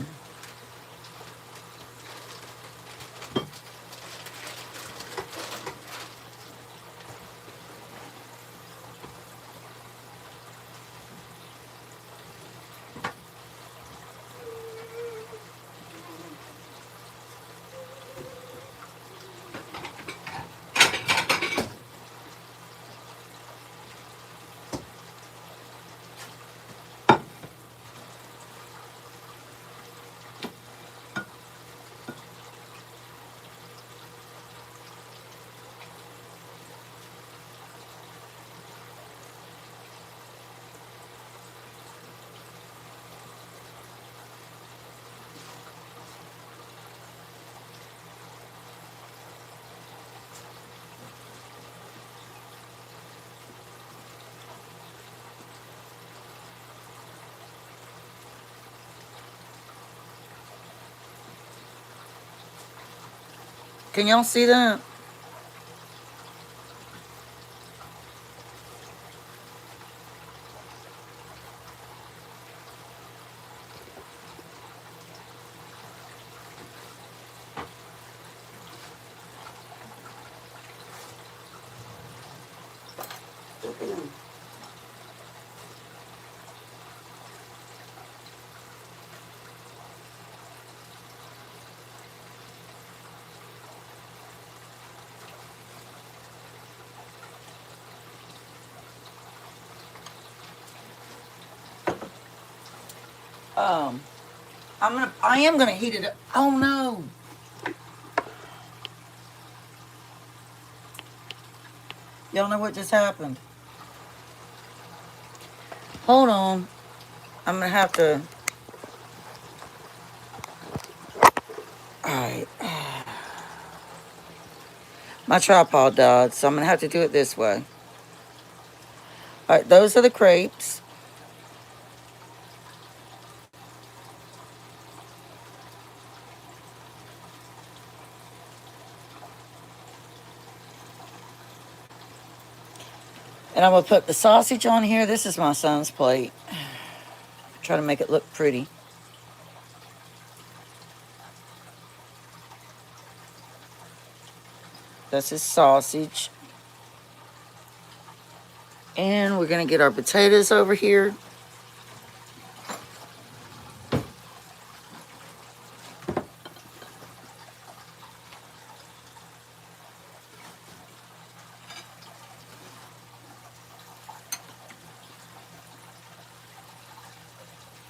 Can y'all see that? Um, I am gonna heat it up. Oh no. Y'all know what just happened? Hold on. I'm gonna have to. Alright. My tripod died, so I'm gonna have to do it this way. Alright, those are the crepes. And I'm gonna put the sausage on here. This is my son's plate. Try to make it look pretty. That's his sausage. And we're gonna get our potatoes over here.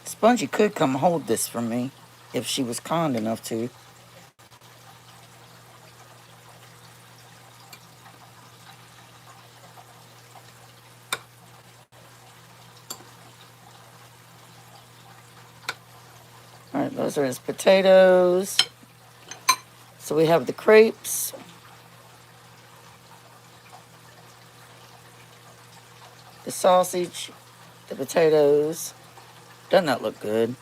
Spongy could come hold this for me if she was kind enough to. All right, those are his potatoes. So we have the crepes. The sausage, the potatoes. Doesn't that look good?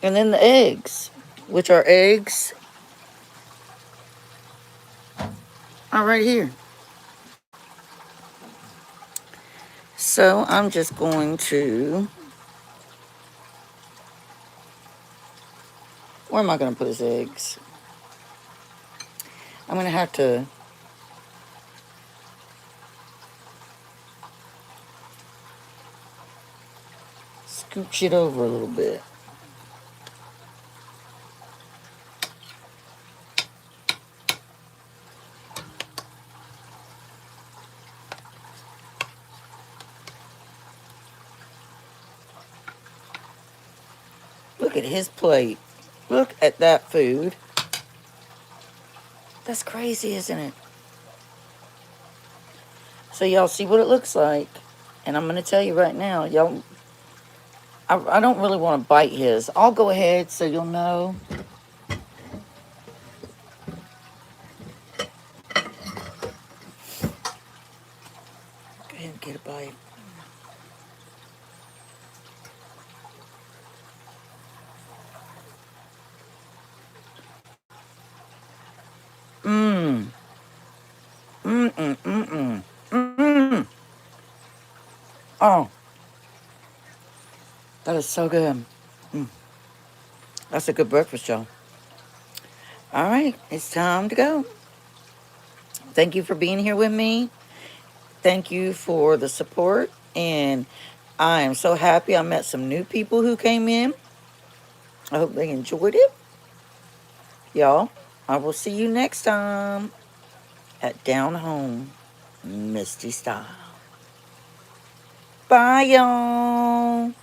And then the eggs, which are eggs are right here. So I'm just going to, where am I going to put his eggs? I'm going to have to scooch it over a little bit. Look at his plate. Look at that food. That's crazy, isn't it? So y'all see what it looks like. And I'm going to tell you right now, y'all, I don't really want to bite his. I'll go ahead so you'll know. Go ahead and get a bite. Mmm. Mm-mm, mm-mm, mm-mm. Oh, That is so good. Mm, that's a good breakfast, y'all. All right, it's time to go. Thank you for being here with me. Thank you for the support. And I am so happy I met some new people who came in. I hope they enjoyed it. Y'all, I will see you next time at Down Home Misty Style. Bye, y'all.